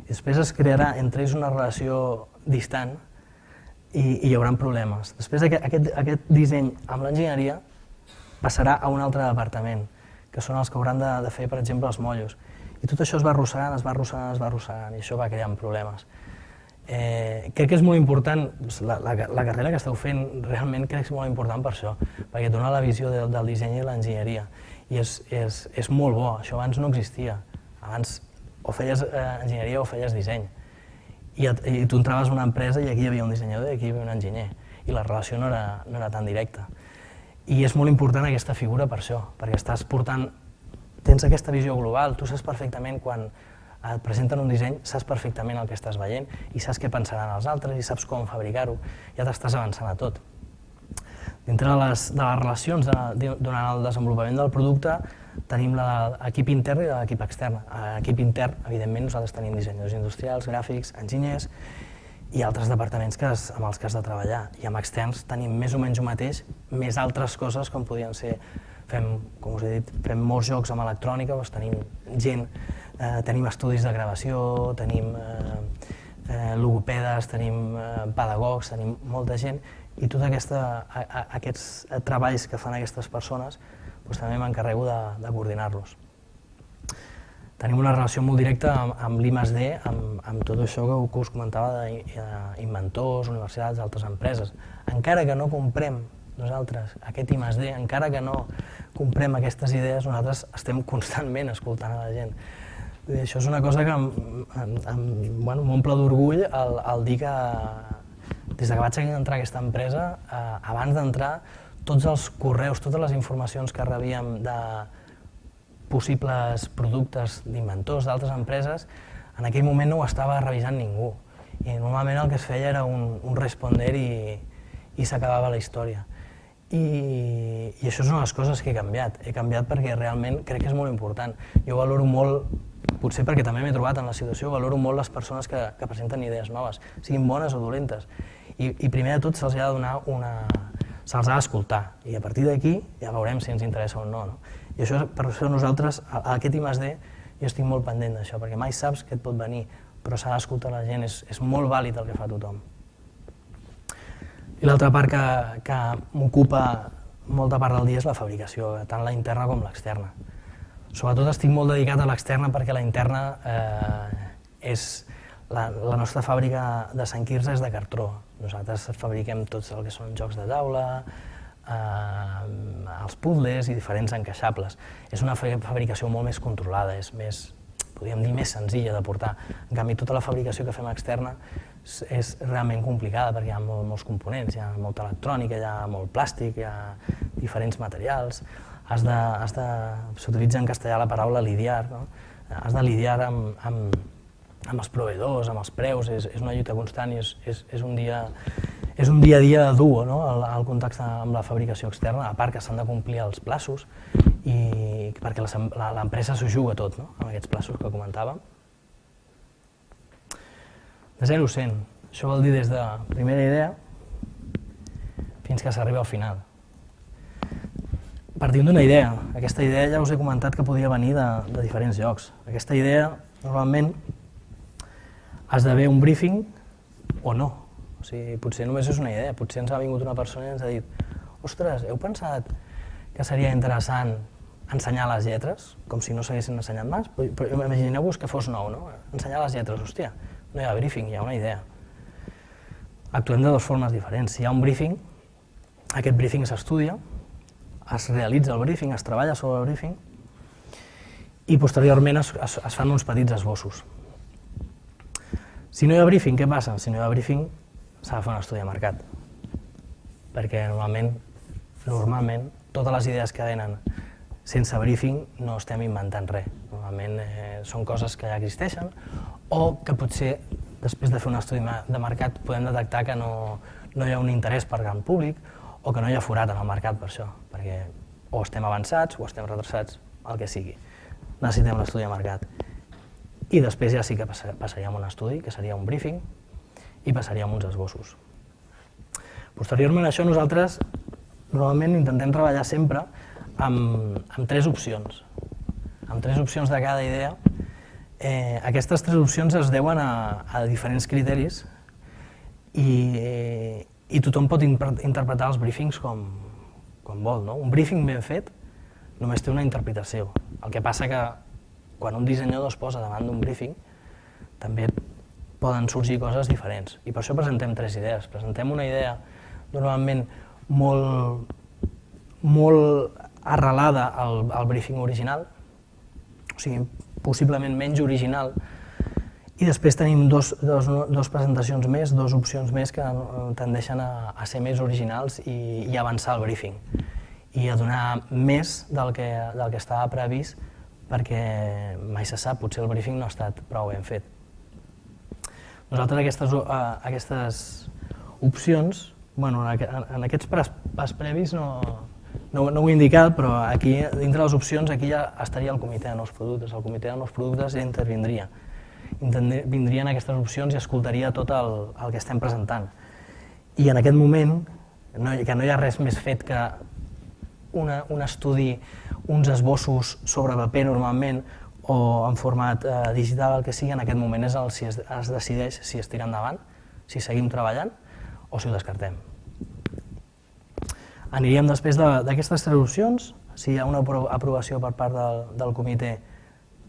I després es crearà entre ells una relació distant i hi haurà problemes. Després aquest disseny amb l'enginyeria passarà a un altre departament, que són els que hauran de fer, per exemple, els mollos. I tot això es va arrossegant, i això va creant problemes. Crec que és molt important, la carrera que esteu fent realment crec que és molt important per això, perquè dona la visió del disseny i l'enginyeria. I és molt bo, això abans no existia. Abans o feies enginyeria o feies disseny. I tu entraves a una empresa i aquí hi havia un dissenyador i aquí hi havia un enginyer. I la relació no era tan directa. I és molt important aquesta figura per això, perquè tens aquesta visió global, tu saps perfectament quan et presenten un disseny, saps perfectament el que estàs veient i saps què pensaran els altres i saps com fabricar-ho, ja t'estàs avançant a tot. Dintre de les relacions durant el desenvolupament del producte tenim l'equip intern i l'equip extern. A l'equip intern, evidentment, nosaltres tenim dissenyadors industrials, gràfics, enginyers i altres departaments amb els que has de treballar. I amb externs tenim més o menys el mateix, més altres coses com podien ser com us he dit, fem molts jocs amb electrònica, doncs tenim gent, tenim estudis de gravació, tenim logopedes, tenim pedagogs, tenim molta gent, i tots aquests treballs que fan aquestes persones doncs també m'encarrego de coordinar-los. Tenim una relació molt directa amb l'I+D, amb tot això que us comentava d'inventors, universitats, altres empreses. Encara que no comprem nosaltres aquest I+D, encara que no comprem aquestes idees, nosaltres estem constantment escoltant a la gent. Això és una cosa que m'omple d'orgull el dir que des que vaig entrar a aquesta empresa, abans d'entrar, tots els correus, totes les informacions que rebíem de possibles productes d'inventors d'altres empreses, en aquell moment no ho estava revisant ningú. I normalment el que es feia era un responder i s'acabava la història. I això és una de les coses que he canviat. He canviat perquè realment crec que és molt important. Jo valoro molt, potser perquè també m'he trobat en la situació, valoro molt les persones que presenten idees noves, siguin bones o dolentes. I primer de tot se'ls ha de donar se'ls ha d'escoltar. I a partir d'aquí ja veurem si ens interessa o no. I això, per això nosaltres, aquest I+D, jo estic molt pendent d'això, perquè mai saps què et pot venir, però s'ha d'escoltar la gent, és molt vàlid el que fa tothom. I l'altra part que m'ocupa molta part del dia és la fabricació, tant la interna com l'externa. Sobretot estic molt dedicat a l'externa perquè la interna és... La nostra fàbrica de Sant Quirze és de cartró. Nosaltres fabriquem tots el que són jocs de taula, els puzzles i diferents encaixables. És una fabricació molt més controlada, és més, podríem dir, més senzilla de portar. En canvi, tota la fabricació que fem externa és realment complicada perquè hi ha molts components, hi ha molta electrònica, hi ha molt plàstic, hi ha diferents materials. S'utilitza en castellà la paraula lidiar, no? Has de lidiar amb els proveïdors, amb els preus, és una lluita constant i és un dia a dia dur, no? El contacte amb la fabricació externa, a part que s'han de complir els plaços, i perquè l'empresa s'ho juga tot, no? Amb aquests plaços que comentàvem. De 0 a 100, això vol dir des de primera idea fins que s'arriba al final. Partim d'una idea. Aquesta idea ja us he comentat que podia venir de diferents llocs. Aquesta idea, normalment, esdevé un briefing o no. O sigui, potser només és una idea, potser ens ha vingut una persona i ens ha dit «Ostres, heu pensat que seria interessant ensenyar les lletres, com si no s'haguessin ensenyat més? Però imagineu-vos que fos nou, no? Ensenyar les lletres, hòstia, no hi ha briefing, hi ha una idea». Actuem de dues formes diferents. Si hi ha un briefing, aquest briefing s'estudia, es realitza el briefing, es treballa sobre el briefing i posteriorment es fan uns petits esbossos. Si no hi ha briefing, què passa? Si no hi ha briefing, s'ha de fer un estudi de mercat. Perquè normalment, totes les idees que venen sense briefing no estem inventant res. Normalment són coses que ja existeixen o que potser després de fer un estudi de mercat podem detectar que no hi ha un interès per gran públic o que no hi ha forat en el mercat per això, perquè o estem avançats o estem retrasats, el que sigui. Necessitem l'estudi de mercat. I després ja sí que passaríem un estudi, que seria un briefing, i passaríem uns esbossos. Posteriorment a això nosaltres normalment intentem treballar sempre amb 3 opcions. Amb 3 opcions de cada idea. Aquestes 3 opcions es deuen a diferents criteris i tothom pot interpretar els briefings com vol. Un briefing ben fet només té una interpretació. El que passa que quan un dissenyador es posa davant d'un briefing, també poden sorgir coses diferents. I per això presentem 3 idees. Presentem una idea normalment molt arrelada al briefing original, o sigui, possiblement menys original, i després tenim dos presentacions més, 2 opcions més que tendeixen a ser més originals i avançar el briefing, i a donar més del que estava previst perquè mai se sap, potser el briefing no ha estat prou ben fet. Nosaltres aquestes opcions, en aquests pas previs no ho he indicat, però aquí, dintre de les opcions, aquí ja estaria el comitè de nous productes. El comitè de nous productes ja intervindria en aquestes opcions i escoltaria tot el que estem presentant. I en aquest moment, que no hi ha res més fet que un estudi, uns esbossos sobre paper normalment, o en format digital, el que sigui, en aquest moment és si es decideix si es tira endavant, si seguim treballant o si ho descartem. Aniríem després d'aquestes tres opcions, si hi ha una aprovació per part del comitè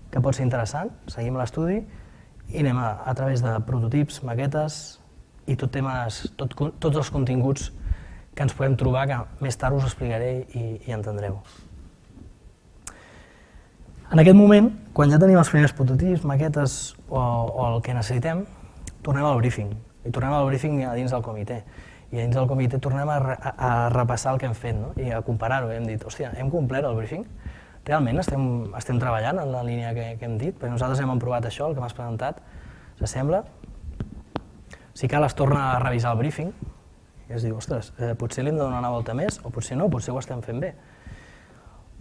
que pot ser interessant, seguim l'estudi i anem a través de prototips, maquetes i tots els continguts que ens podem trobar, que més tard us explicaré i entendreu. En aquest moment, quan ja tenim els primers prototips, maquetes o el que necessitem, tornem al briefing. I tornem al briefing a dins del comitè. I dins del comitè tornem a repassar el que hem fet i a comparar-ho. Hem dit, hòstia, hem complert el briefing? Realment estem treballant en la línia que hem dit? Perquè nosaltres hem provat això, el que m'has presentat, s'assembla? Si cal es torna a revisar el briefing i es diu, ostres, potser li hem de donar una volta més o potser no, potser ho estem fent bé.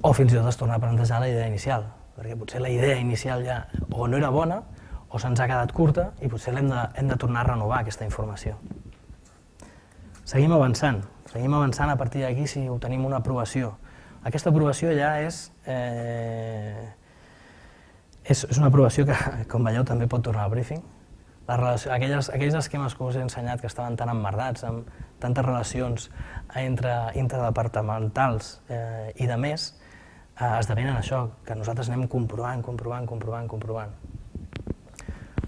O fins i tot es torna a plantejar la idea inicial, perquè potser la idea inicial ja o no era bona o se'ns ha quedat curta i potser hem de tornar a renovar aquesta informació. Seguim avançant a partir d'aquí si obtenim una aprovació. Aquesta aprovació ja és una aprovació que, com veieu, també pot tornar al briefing. Aquells esquemes que us he ensenyat que estaven tan emmerdats, amb tantes relacions interdepartamentals i de més, esdevenen això, que nosaltres anem comprovant.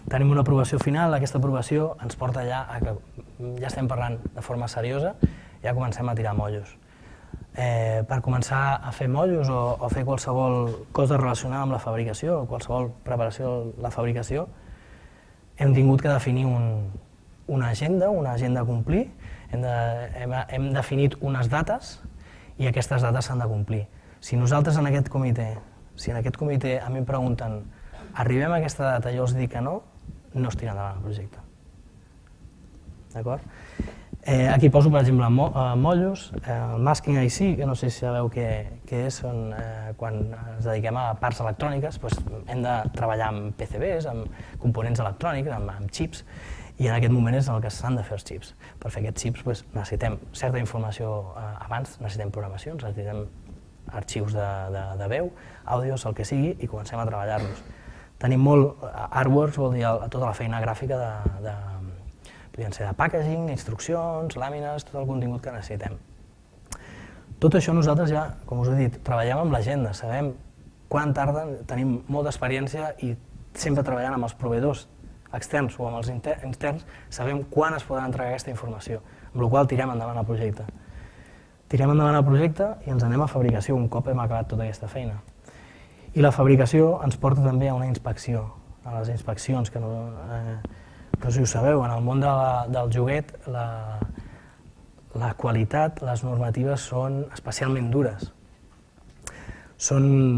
Tenim una aprovació final, aquesta aprovació ens porta ja a que ja estem parlant de forma seriosa, ja comencem a tirar mollos. Per començar a fer mollos o fer qualsevol cosa relacionada amb la fabricació, o qualsevol preparació de la fabricació, hem tingut que definir una agenda a complir, hem definit unes dates i aquestes dates s'han de complir. Si nosaltres en aquest comitè a mi em pregunten arribem a aquesta data i jo els dic que no, no es tira endavant el projecte. D'acord? Aquí poso, per exemple, mollos, el masking IC, que no sé si sabeu què és, quan ens dediquem a parts electròniques hem de treballar amb PCBs, amb components electrònics, amb xips, i en aquest moment és el que s'han de fer els xips. Per fer aquests xips necessitem certa informació abans, necessitem programacions, necessitem arxius de veu, àudios, el que sigui, i comencem a treballar-los. Tenim molt artworks, vol dir tota la feina gràfica podrien ser de packaging, instruccions, làmines, tot el contingut que necessitem. Tot això nosaltres ja, com us he dit, treballem amb l'agenda, sabem quan tarden, tenim molta experiència i sempre treballant amb els proveïdors externs o amb els interns, sabem quan es podrà entregar aquesta informació, amb la qual tirem endavant el projecte. Tirem endavant el projecte i ens anem a fabricació un cop hem acabat tota aquesta feina. I la fabricació ens porta també a una inspecció, a les inspeccions, que no sé si ho sabeu, en el món del joguet la qualitat, les normatives són especialment dures. Són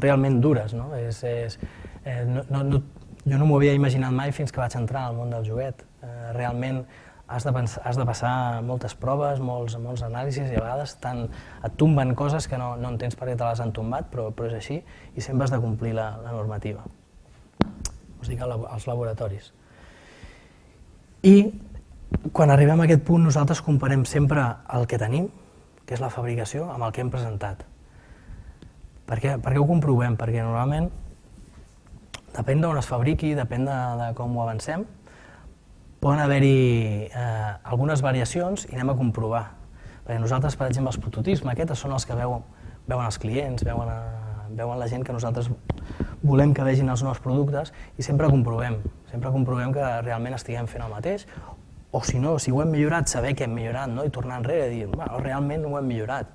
realment dures, no? Jo no m'ho havia imaginat mai fins que vaig entrar al món del joguet. Realment has de passar moltes proves, molts anàlisis i a vegades et tomben coses que no entens per què te les han tombat, però és així i sempre has de complir la normativa. Us dic als laboratoris. I quan arribem a aquest punt nosaltres comparem sempre el que tenim, que és la fabricació, amb el que hem presentat. Per què ho comprovem? Perquè normalment depèn d'on es fabriqui, depèn de com ho avancem, poden haver-hi algunes variacions i anem a comprovar. Perquè nosaltres, per exemple, els prototips, maquetes, són els que veuen els clients, veuen la gent que nosaltres volem que vegin els nous productes i sempre comprovem que realment estiguem fent el mateix o si no, si ho hem millorat, saber que hem millorat i tornar enrere i dir, realment ho hem millorat.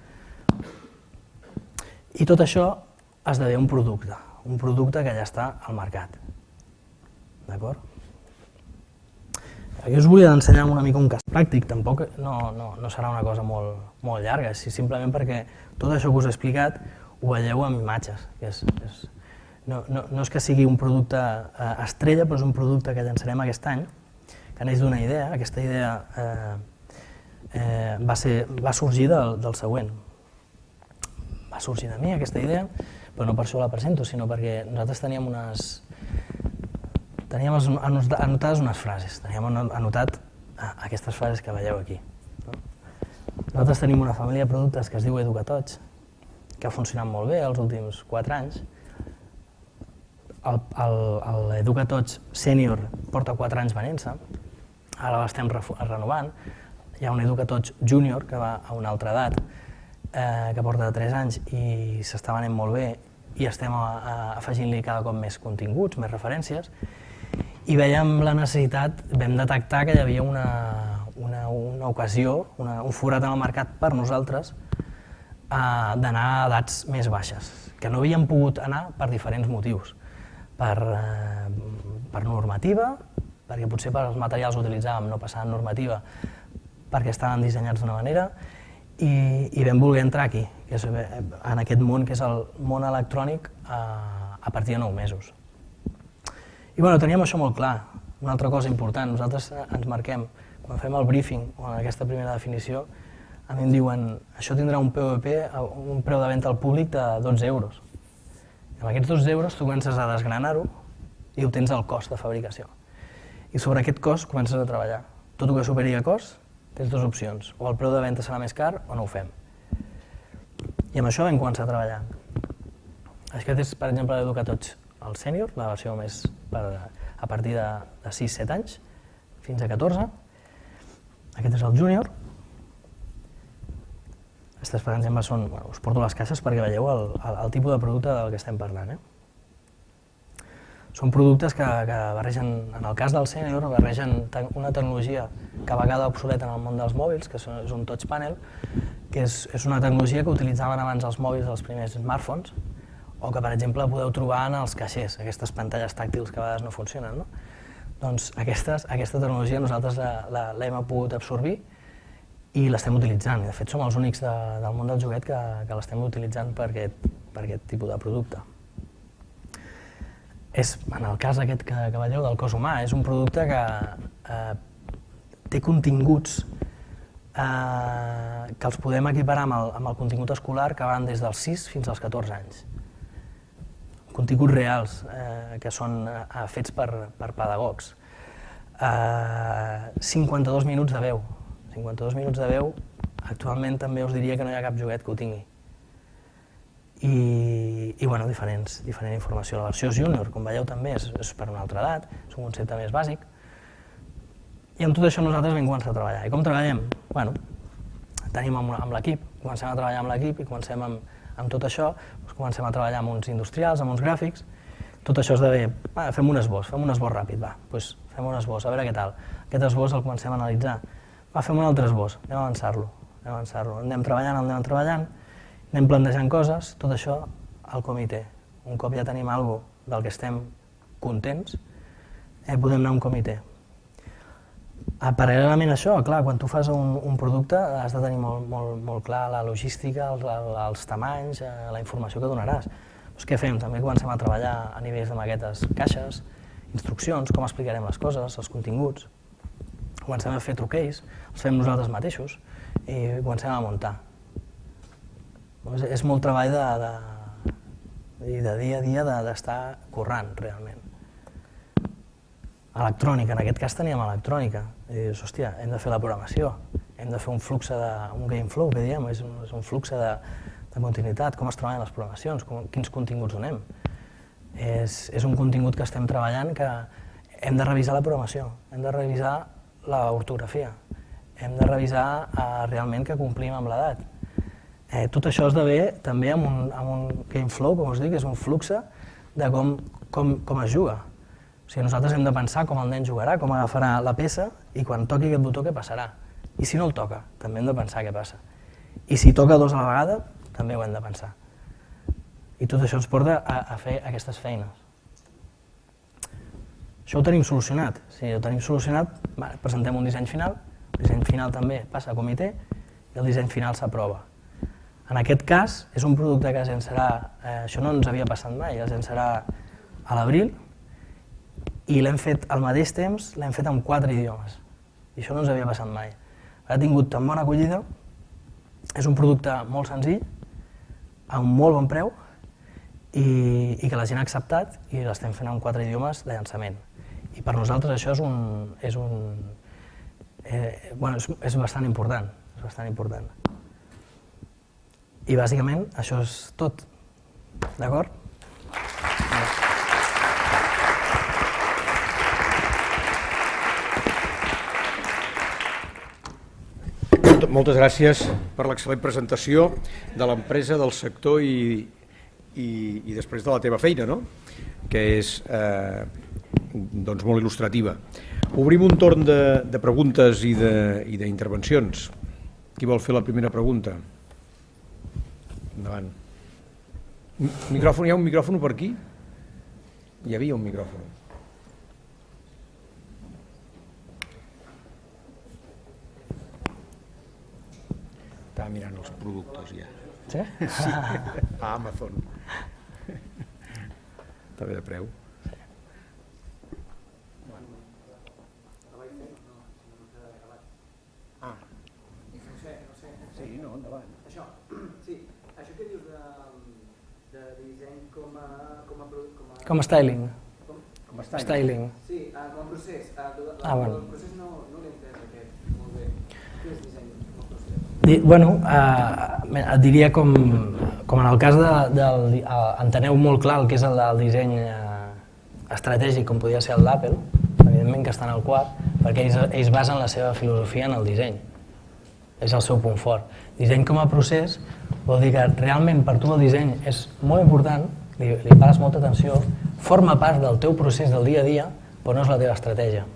I tot això esdevé un producte que ja està al mercat. D'acord? Aquí us volia ensenyar una mica un cas pràctic, tampoc no serà una cosa molt llarga, simplement perquè tot això que us he explicat ho veieu amb imatges. No és que sigui un producte estrella, però és un producte que llançarem aquest any, que neix d'una idea. Aquesta idea va sorgir del següent. Va sorgir de mi, aquesta idea, però no per això la presento, sinó perquè nosaltres teníem anotades unes frases, teníem anotat aquestes frases que veieu aquí. Nosaltres tenim una família de productes que es diu Educatots, que ha funcionat molt bé els últims 4 anys. L'Educatots Sènior porta 4 anys venent-se, ara l'estem renovant. Hi ha un Educatots Júnior que va a una altra edat, que porta 3 anys i s'està venent molt bé i estem afegint-li cada cop més continguts, més referències, i veiem la necessitat, vam detectar que hi havia una ocasió, un forat en el mercat per nosaltres d'anar a edats més baixes, que no havíem pogut anar per diferents motius, per normativa, perquè potser per els materials que utilitzàvem no passaven normativa perquè estaven dissenyats d'una manera, i vam voler entrar aquí, en aquest món que és el món electrònic a partir de 9 mesos. I teníem això molt clar. Una altra cosa important, nosaltres ens marquem, quan fem el briefing o en aquesta primera definició, a mi em diuen això tindrà un PVP, un preu de venda al públic de 12 euros. I amb aquests 12 euros tu comences a desgranar-ho i obtens el cost de fabricació. I sobre aquest cost comences a treballar. Tot el que superi a cost, tens 2 opcions, o el preu de venda serà més car o no ho fem. I amb això vam començar a treballar. Aquest és, per exemple, l'Educatots, el sènior, la versió més a partir de 6-7 anys, fins a 14. Aquest és el júnior. Aquestes, per exemple, són... Us porto les caixes perquè veieu el tipus de producte del que estem parlant. Són productes que barregen, en el cas del sènior, barregen una tecnologia que a vegades obsoleta en el món dels mòbils, que és un touch panel, que és una tecnologia que utilitzaven abans els mòbils dels primers smartphones, o que, per exemple, podeu trobar en els caixers, aquestes pantalles tàctils que a vegades no funcionen. Doncs aquesta tecnologia nosaltres l'hem pogut absorbir i l'estem utilitzant. De fet, som els únics del món del joguet que l'estem utilitzant per aquest tipus de producte. En el cas aquest que veieu del cos humà, és un producte que té continguts que els podem equiparar amb el contingut escolar que van des dels 6 fins als 14 anys. Continguts reals que són fets per pedagogs. 52 minuts de veu. 52 minuts de veu, actualment també us diria que no hi ha cap joguet que ho tingui. I diferent informació. La versió júnior, com veieu també, és per una altra edat, és un concepte més bàsic. I amb tot això nosaltres vam començar a treballar. I com treballem? Tenim amb l'equip, comencem a treballar amb l'equip i comencem amb tot això, comencem a treballar amb uns industrials, amb uns gràfics. Tot això esdevé, fem un esbós ràpid, fem un esbós, a veure què tal. Aquest esbós el comencem a analitzar. Fem un altre esbós, anem a avançar-lo. Anem treballant, anem plantejant coses, tot això al comitè. Un cop ja tenim alguna cosa del que estem contents, podem anar a un comitè. Paral·lelament a això, clar, quan tu fas un producte has de tenir molt clar la logística, els tamanys, la informació que donaràs. Doncs què fem? També comencem a treballar a nivells de maquetes, caixes, instruccions, com explicarem les coses, els continguts. Comencem a fer truquells, els fem nosaltres mateixos i comencem a muntar. És molt treball de dia a dia d'estar currant, realment. Electrònica, en aquest cas teníem electrònica. I dius, hòstia, hem de fer la programació, hem de fer un flux, un game flow, que diem, és un flux de continuïtat, com es treballen les programacions, quins continguts donem. És un contingut que estem treballant que hem de revisar la programació, hem de revisar l'ortografia, hem de revisar realment que complim amb l'edat. Tot això esdevé també amb un game flow, com us dic, és un flux de com es juga. O sigui, nosaltres hem de pensar com el nen jugarà, com agafarà la peça i quan toqui aquest botó què passarà. I si no el toca, també hem de pensar què passa. I si toca 2 a la vegada, també ho hem de pensar. I tot això ens porta a fer aquestes feines. Això ho tenim solucionat. Si ho tenim solucionat, presentem un disseny final, el disseny final també passa a comitè i el disseny final s'aprova. En aquest cas, és un producte que es llançarà, això no ens havia passat mai, es llançarà a l'abril i l'hem fet al mateix temps, l'hem fet en 4 idiomes. I això no ens havia passat mai. Ha tingut tan bona acollida, és un producte molt senzill, a un molt bon preu i que la gent ha acceptat i l'estem fent en 4 idiomes de llançament. I per nosaltres això és bastant important. És bastant important. I bàsicament això és tot, d'acord? Moltes gràcies per l'excel·lent presentació de l'empresa, del sector i després de la teva feina, no? Que és doncs molt il·lustrativa. Obrim un torn de preguntes i d'intervencions. Qui vol fer la primera pregunta? Endavant. Micròfon, hi ha un micròfon per aquí? Hi havia un micròfon. Estava mirant els productes ja. Sí? Sí, a Amazon. Està bé de preu. Ah. Sí, no, endavant. Això que dius de disseny com a... Com a styling. Com està? Styling. Sí, com a procés. Bueno. El procés no l'he entès aquest molt bé. Què és disseny com a procés? Bueno, et diria com en el cas enteneu molt clar el que és el del disseny estratègic, com podia ser el d'Apple, evidentment que està en el quad, perquè ells basen la seva filosofia en el disseny. És el seu punt fort. Disseny com a procés vol dir que realment per tu el disseny és molt important, li pares molta atenció, forma part del teu procés del dia a dia, però no és la teva estratègia. O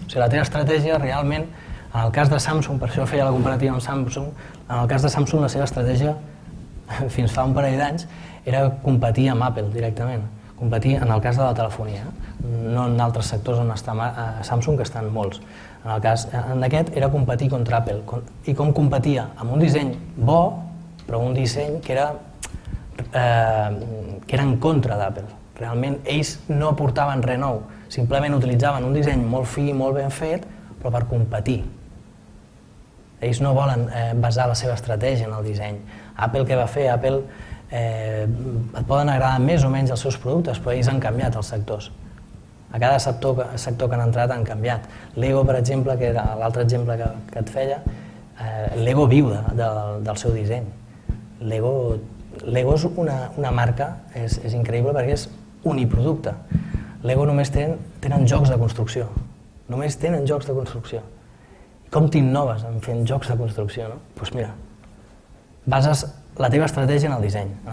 sigui, la teva estratègia realment, en el cas de Samsung, per això feia la comparativa amb Samsung, en el cas de Samsung la seva estratègia, fins fa un parell d'anys, era competir amb Apple directament, competir en el cas de la telefonia, no en altres sectors on està Samsung, que estan molts. En el cas d'aquest era competir contra Apple. I com competia? Amb un disseny bo, però un disseny que era en contra d'Apple. Realment ells no aportaven res nou, simplement utilitzaven un disseny molt fi, molt ben fet, però per competir. Ells no volen basar la seva estratègia en el disseny. Apple què va fer? Apple et poden agradar més o menys els seus productes, però ells han canviat els sectors. A cada sector que han entrat han canviat. Lego, per exemple, que era l'altre exemple que et feia, Lego viu del seu disseny. Lego és una marca, és increïble perquè és uniproducte. Lego només tenen jocs de construcció. Només tenen jocs de construcció. Com t'innoves en fent jocs de construcció, no? Doncs mira, bases la teva estratègia en el disseny, en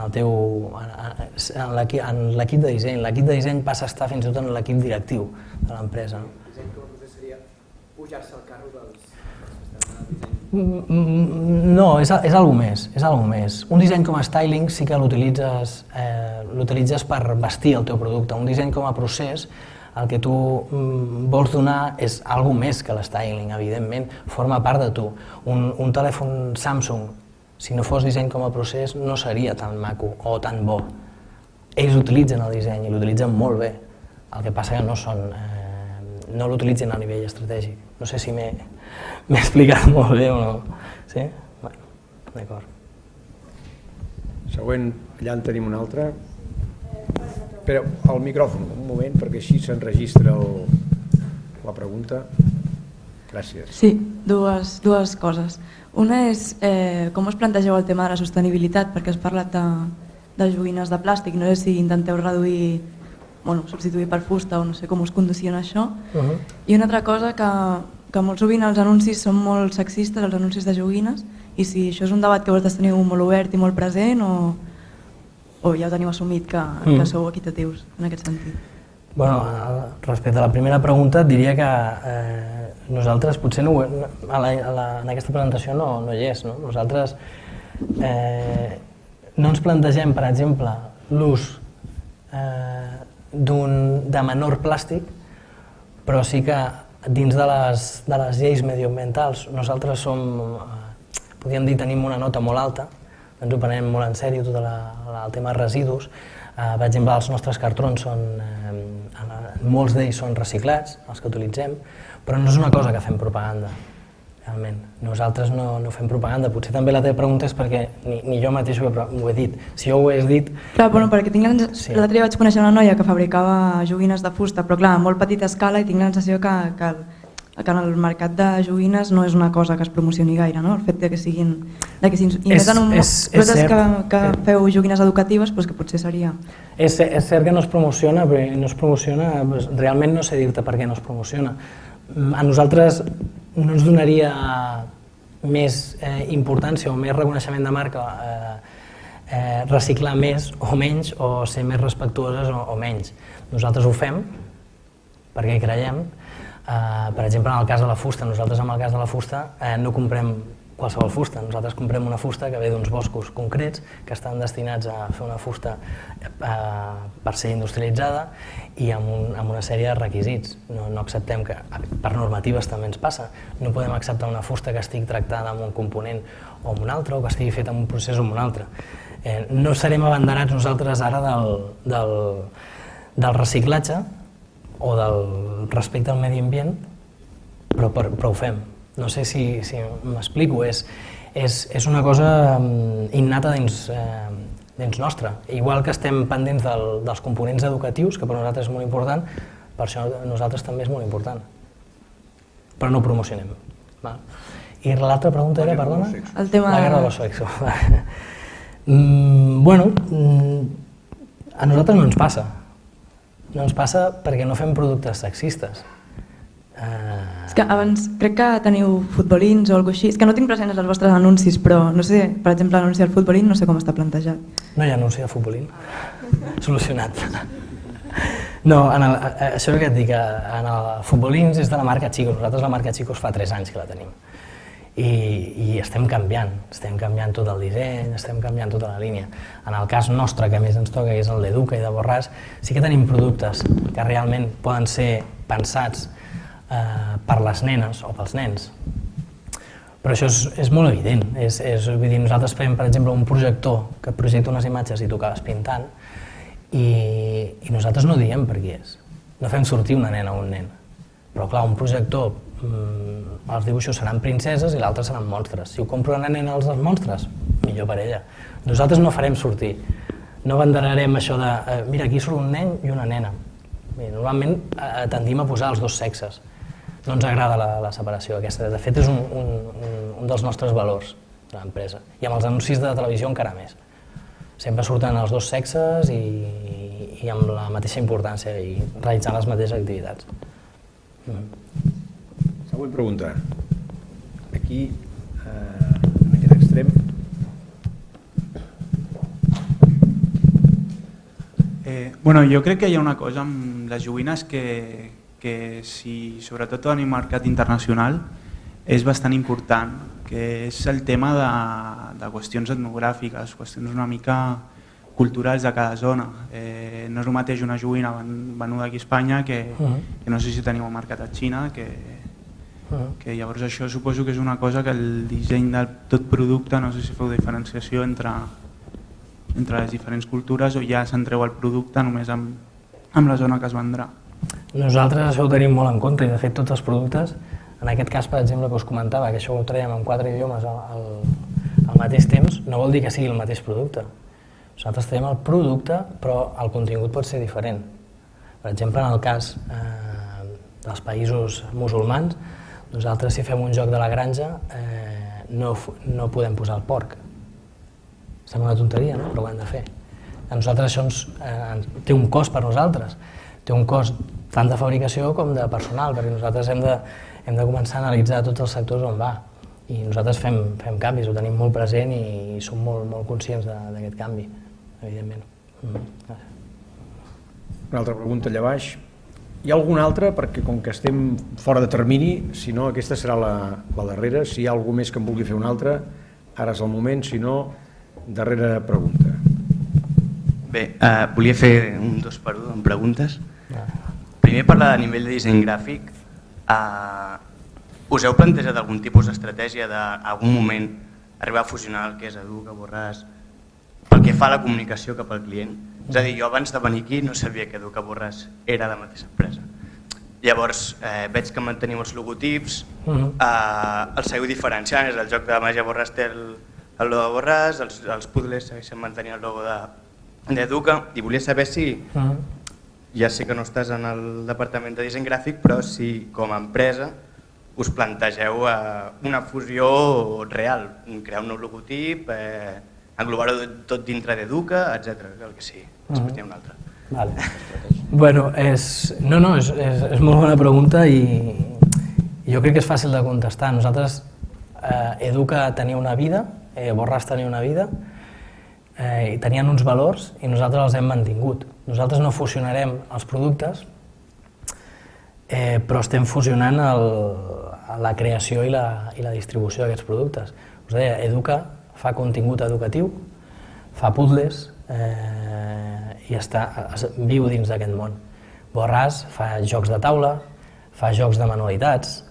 l'equip de disseny. L'equip de disseny passa a estar fins i tot en l'equip directiu de l'empresa. El disseny com a procés seria pujar-se al carro dels que estan en el disseny? No, és alguna més, és alguna més. Un disseny com a styling sí que l'utilitzes per vestir el teu producte. Un disseny com a procés, el que tu vols donar és alguna més que l'styling, evidentment, forma part de tu. Un telèfon Samsung, si no fos disseny com a procés, no seria tan maco o tan bo. Ells utilitzen el disseny i l'utilitzen molt bé. El que passa que no l'utilitzen a nivell estratègic. No sé si m'he explicat molt bé o no. Sí? Bueno, d'acord. Següent, allà en tenim un altre. Espera, el micròfon, un moment, perquè així s'enregistra la pregunta. Gràcies. Sí, dues coses. Una és com us plantegeu el tema de la sostenibilitat, perquè has parlat de joguines de plàstic, no sé si intenteu reduir, substituir per fusta o no sé com us condiciona això. I una altra cosa, que molt sovint els anuncis són molt sexistes, els anuncis de joguines, i si això és un debat que vosaltres teniu molt obert i molt present o ja ho teniu assumit que sou equitatius en aquest sentit? Respecte a la primera pregunta et diria que nosaltres potser en aquesta presentació no hi és. Nosaltres no ens plantegem, per exemple, l'ús de menor plàstic, però sí que dins de les lleis mediambientals nosaltres podríem dir, tenim una nota molt alta, ens ho prenem molt en sèrio tot el tema de residus. Per exemple, els nostres cartrons molts d'ells són reciclats, els que utilitzem, però no és una cosa que fem propaganda, realment. Nosaltres no fem propaganda. Potser també la teva pregunta és perquè ni jo mateix ho he dit. Si jo ho hagués dit... Clar, perquè l'altre dia vaig conèixer una noia que fabricava joguines de fusta, però clar, a molt petita escala, i tinc la sensació que que en el mercat de joguines no és una cosa que es promocioni gaire, no? El fet que siguin... I més en vosaltres que feu joguines educatives, que potser seria... És cert que no es promociona, però no es promociona, realment no sé dir-te per què no es promociona. A nosaltres no ens donaria més importància o més reconeixement de marca reciclar més o menys o ser més respectuoses o menys. Nosaltres ho fem perquè hi creiem. Per exemple, en el cas de la fusta, nosaltres en el cas de la fusta no comprem qualsevol fusta, nosaltres comprem una fusta que ve d'uns boscos concrets que estan destinats a fer una fusta per ser industrialitzada i amb una sèrie de requisits. No acceptem que, per normatives també ens passa, no podem acceptar una fusta que estigui tractada amb un component o amb un altre o que estigui feta amb un procés o amb un altre. No serem abanderats nosaltres ara del reciclatge o del respecte al medi ambient, però ho fem. No sé si m'explico, és una cosa innata dins nostra. Igual que estem pendents dels components educatius, que per nosaltres és molt important, per això nosaltres també és molt important. Però no ho promocionem. I l'altra pregunta era, perdona? La guerra de los sexos. Bueno, a nosaltres no ens passa. No ens passa perquè no fem productes sexistes. És que abans crec que teniu futbolins o alguna cosa així, és que no tinc presents els vostres anuncis, però no sé, per exemple, l'anunci del futbolín no sé com està plantejat. No hi ha anunci de futbolín? Solucionat. No, això que et dic, en el futbolins és de la marca Chico, nosaltres la marca Chico fa 3 anys que la tenim. I estem canviant tot el disseny, estem canviant tota la línia. En el cas nostre, que més ens toca, que és el d'Educa i de Borràs, sí que tenim productes que realment poden ser pensats per les nenes o pels nens. Però això és molt evident. Vull dir, nosaltres fem, per exemple, un projector que projecta unes imatges i tu acabes pintant i nosaltres no diem per qui és. No fem sortir una nena o un nen. Però clar, un projector, els dibuixos seran princeses i l'altre seran monstres. Si ho compro una nena als monstres, millor per ella. Nosaltres no farem sortir. No abanderarem això de, mira, aquí surt un nen i una nena. Normalment tendim a posar els dos sexes. No ens agrada la separació aquesta. De fet, és un dels nostres valors de l'empresa. I amb els anuncis de televisió encara més. Sempre surten els dos sexes i amb la mateixa importància i realitzant les mateixes activitats. Següent pregunta. Aquí, en aquest extrem. Bueno, jo crec que hi ha una cosa amb les joguines que si, sobretot en el mercat internacional, és bastant important, que és el tema de qüestions etnogràfiques, qüestions una mica culturals de cada zona. No és el mateix una joguina venuda aquí a Espanya que no sé si teniu un mercat a Xina, que llavors això suposo que és una cosa que el disseny de tot producte, no sé si feu diferenciació entre les diferents cultures o ja s'entreu al producte només amb la zona que es vendrà. Nosaltres això ho tenim molt en compte i de fet tots els productes, en aquest cas per exemple que us comentava, que això ho traiem en 4 idiomes al mateix temps, no vol dir que sigui el mateix producte. Nosaltres traiem el producte però el contingut pot ser diferent. Per exemple, en el cas dels països musulmans, nosaltres si fem un joc de la granja no podem posar el porc. Sembla una tonteria, no? Però ho hem de fer. A nosaltres això té un cost per nosaltres, té un cost tant de fabricació com de personal, perquè nosaltres hem de començar a analitzar tots els sectors on va. I nosaltres fem canvis, ho tenim molt present i som molt conscients d'aquest canvi, evidentment. Una altra pregunta allà baix. Hi ha alguna altra? Perquè com que estem fora de termini, si no, aquesta serà la darrera. Si hi ha algú més que en vulgui fer una altra, ara és el moment, si no, darrera pregunta. Bé, volia fer un 2x1 amb preguntes. Primer, parlar a nivell de disseny gràfic. Us heu plantejat algun tipus d'estratègia d'algun moment arribar a fusionar el que és Educa, Borràs, pel que fa a la comunicació cap al client? És a dir, jo abans de venir aquí no sabia que Educa Borràs era la mateixa empresa. Llavors veig que manteniu els logotips, els seguiu diferenciant, és el joc de Màgia Borràs té el logo de Borràs, els puzzles segueixen mantenint el logo d'Educa, i volia saber si, ja sé que no estàs en el departament de disseny gràfic, però si com a empresa us plantegeu una fusió real, crear un nou logotip, englobar-ho tot dintre d'Educa, etc. El que sigui. Després n'hi ha una altra. Vale. Bueno, és molt bona pregunta i jo crec que és fàcil de contestar. Nosaltres, Educa tenia una vida, Borràs tenia una vida, i tenien uns valors i nosaltres els hem mantingut. Nosaltres no fusionarem els productes, però estem fusionant la creació i la distribució d'aquests productes. Us deia, Educa fa contingut educatiu, fa puzzles i viu dins d'aquest món. Borràs fa jocs de taula, fa jocs de manualitats,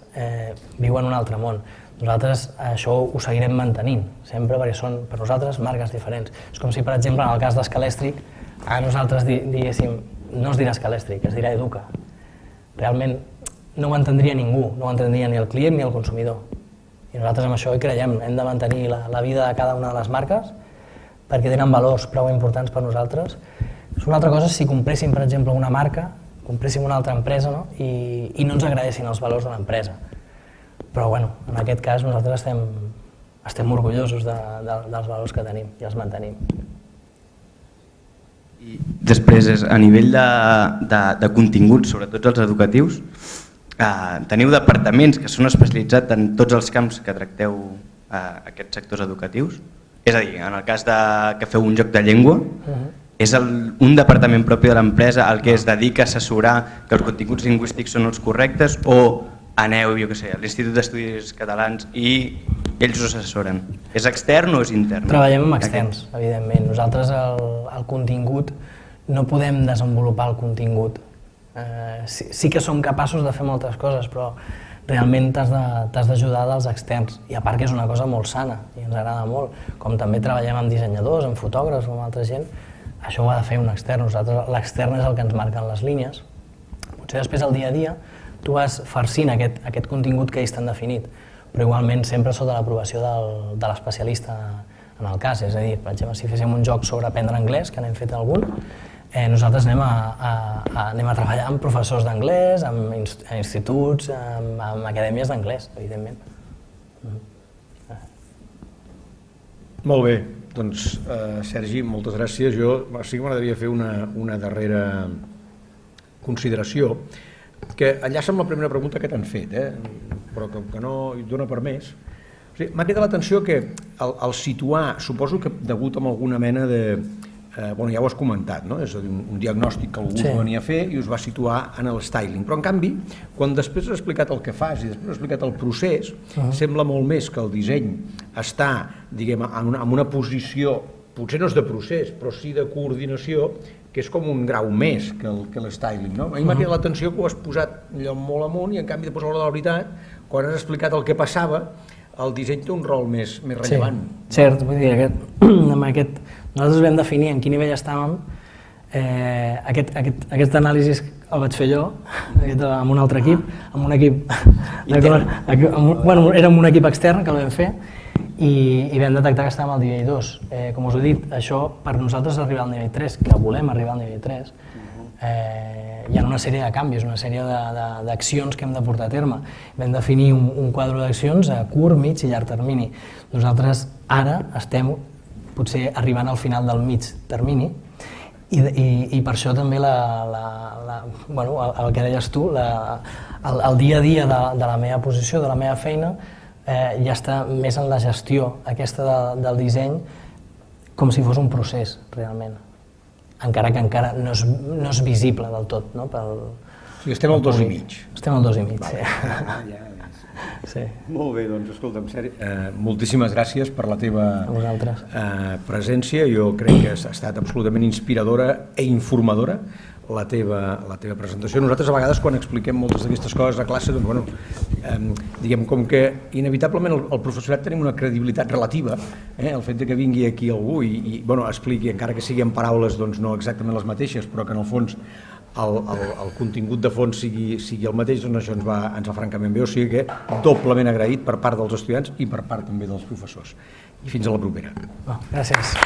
viu en un altre món. Nosaltres això ho seguirem mantenint, sempre perquè són per nosaltres marques diferents. És com si, per exemple, en el cas d'Escalèstric, a nosaltres diguéssim, no es dirà Escalèstric, es dirà Educa. Realment no ho entendria ningú, no ho entendria ni el client ni el consumidor. I nosaltres amb això hi creiem, hem de mantenir la vida de cada una de les marques perquè tenen valors prou importants per nosaltres. És una altra cosa si compréssim, per exemple, una marca, compréssim una altra empresa, no? I no ens agradessin els valors de l'empresa. Però bueno, en aquest cas nosaltres estem orgullosos dels valors que tenim i els mantenim. I després, a nivell de continguts, sobretot els educatius, teniu departaments que són especialitzats en tots els camps que tracteu aquests sectors educatius? És a dir, en el cas que feu un joc de llengua, és un departament propi de l'empresa el que es dedica a assessorar que els continguts lingüístics són els correctes o aneu, jo què sé, a l'Institut d'Estudis Catalans i ells us assessoren? És extern o és intern? Treballem amb externs, evidentment. Nosaltres el contingut no podem desenvolupar el contingut. Sí que som capaços de fer moltes coses, però realment t'has d'ajudar dels externs. I a part que és una cosa molt sana i ens agrada molt. Com també treballem amb dissenyadors, amb fotògrafs, amb altra gent, això ho ha de fer un extern. L'extern és el que ens marquen les línies. Potser després al dia a dia tu vas farcint aquest contingut que ells t'han definit, però igualment sempre sota l'aprovació de l'especialista en el cas. És a dir, per exemple, si féssim un joc sobre aprendre anglès, que n'hem fet algun, nosaltres anem a treballar amb professors d'anglès, amb instituts, amb acadèmies d'anglès, evidentment. Molt bé, doncs Sergi, moltes gràcies. Jo sí que m'agradaria fer una darrera consideració que enllaça amb la primera pregunta que t'han fet, però que no hi dona per més. M'ha cridat l'atenció que al situar, suposo que degut a alguna mena de... ja ho has comentat, no? És a dir, un diagnòstic que algú venia a fer i us va situar en el styling, però en canvi, quan després has explicat el que fas i després has explicat el procés, sembla molt més que el disseny està, diguem, en una posició, potser no és de procés, però sí de coordinació, que és com un grau més que l'styling, no? A mi m'ha cridat l'atenció que ho has posat allò molt amunt i en canvi després a l'hora de la veritat, quan has explicat el que passava, el disseny té un rol més rellevant. Cert, vull dir, nosaltres vam definir en quin nivell estàvem, aquest anàlisi el vaig fer jo, amb un altre equip, érem un equip extern que el vam fer, i vam detectar que estàvem al nivell 2. Com us he dit, això per nosaltres és arribar al nivell 3, que volem arribar al nivell 3. Hi ha una sèrie de canvis, una sèrie d'accions que hem de portar a terme. Vam definir un quadre d'accions a curt, mig i llarg termini. Nosaltres ara estem potser arribant al final del mig termini i per això també el que deies tu, el dia a dia de la meva posició, de la meva feina, ja està més en la gestió aquesta del disseny com si fos un procés realment, encara que encara no és visible del tot. Estem al 2,5. Estem al 2,5, sí. Molt bé, doncs escolta'm, Sergi, moltíssimes gràcies per la teva presència. Jo crec que ha estat absolutament inspiradora i informadora la teva presentació. Nosaltres a vegades quan expliquem moltes d'aquestes coses a classe, doncs, diguem com que inevitablement el professorat tenim una credibilitat relativa, el fet que vingui aquí algú i expliqui, encara que sigui en paraules no exactament les mateixes, però que en el fons el contingut de fons sigui el mateix, doncs això ens va francament bé, o sigui que doblement agraït per part dels estudiants i per part també dels professors. I fins a la propera. Gràcies.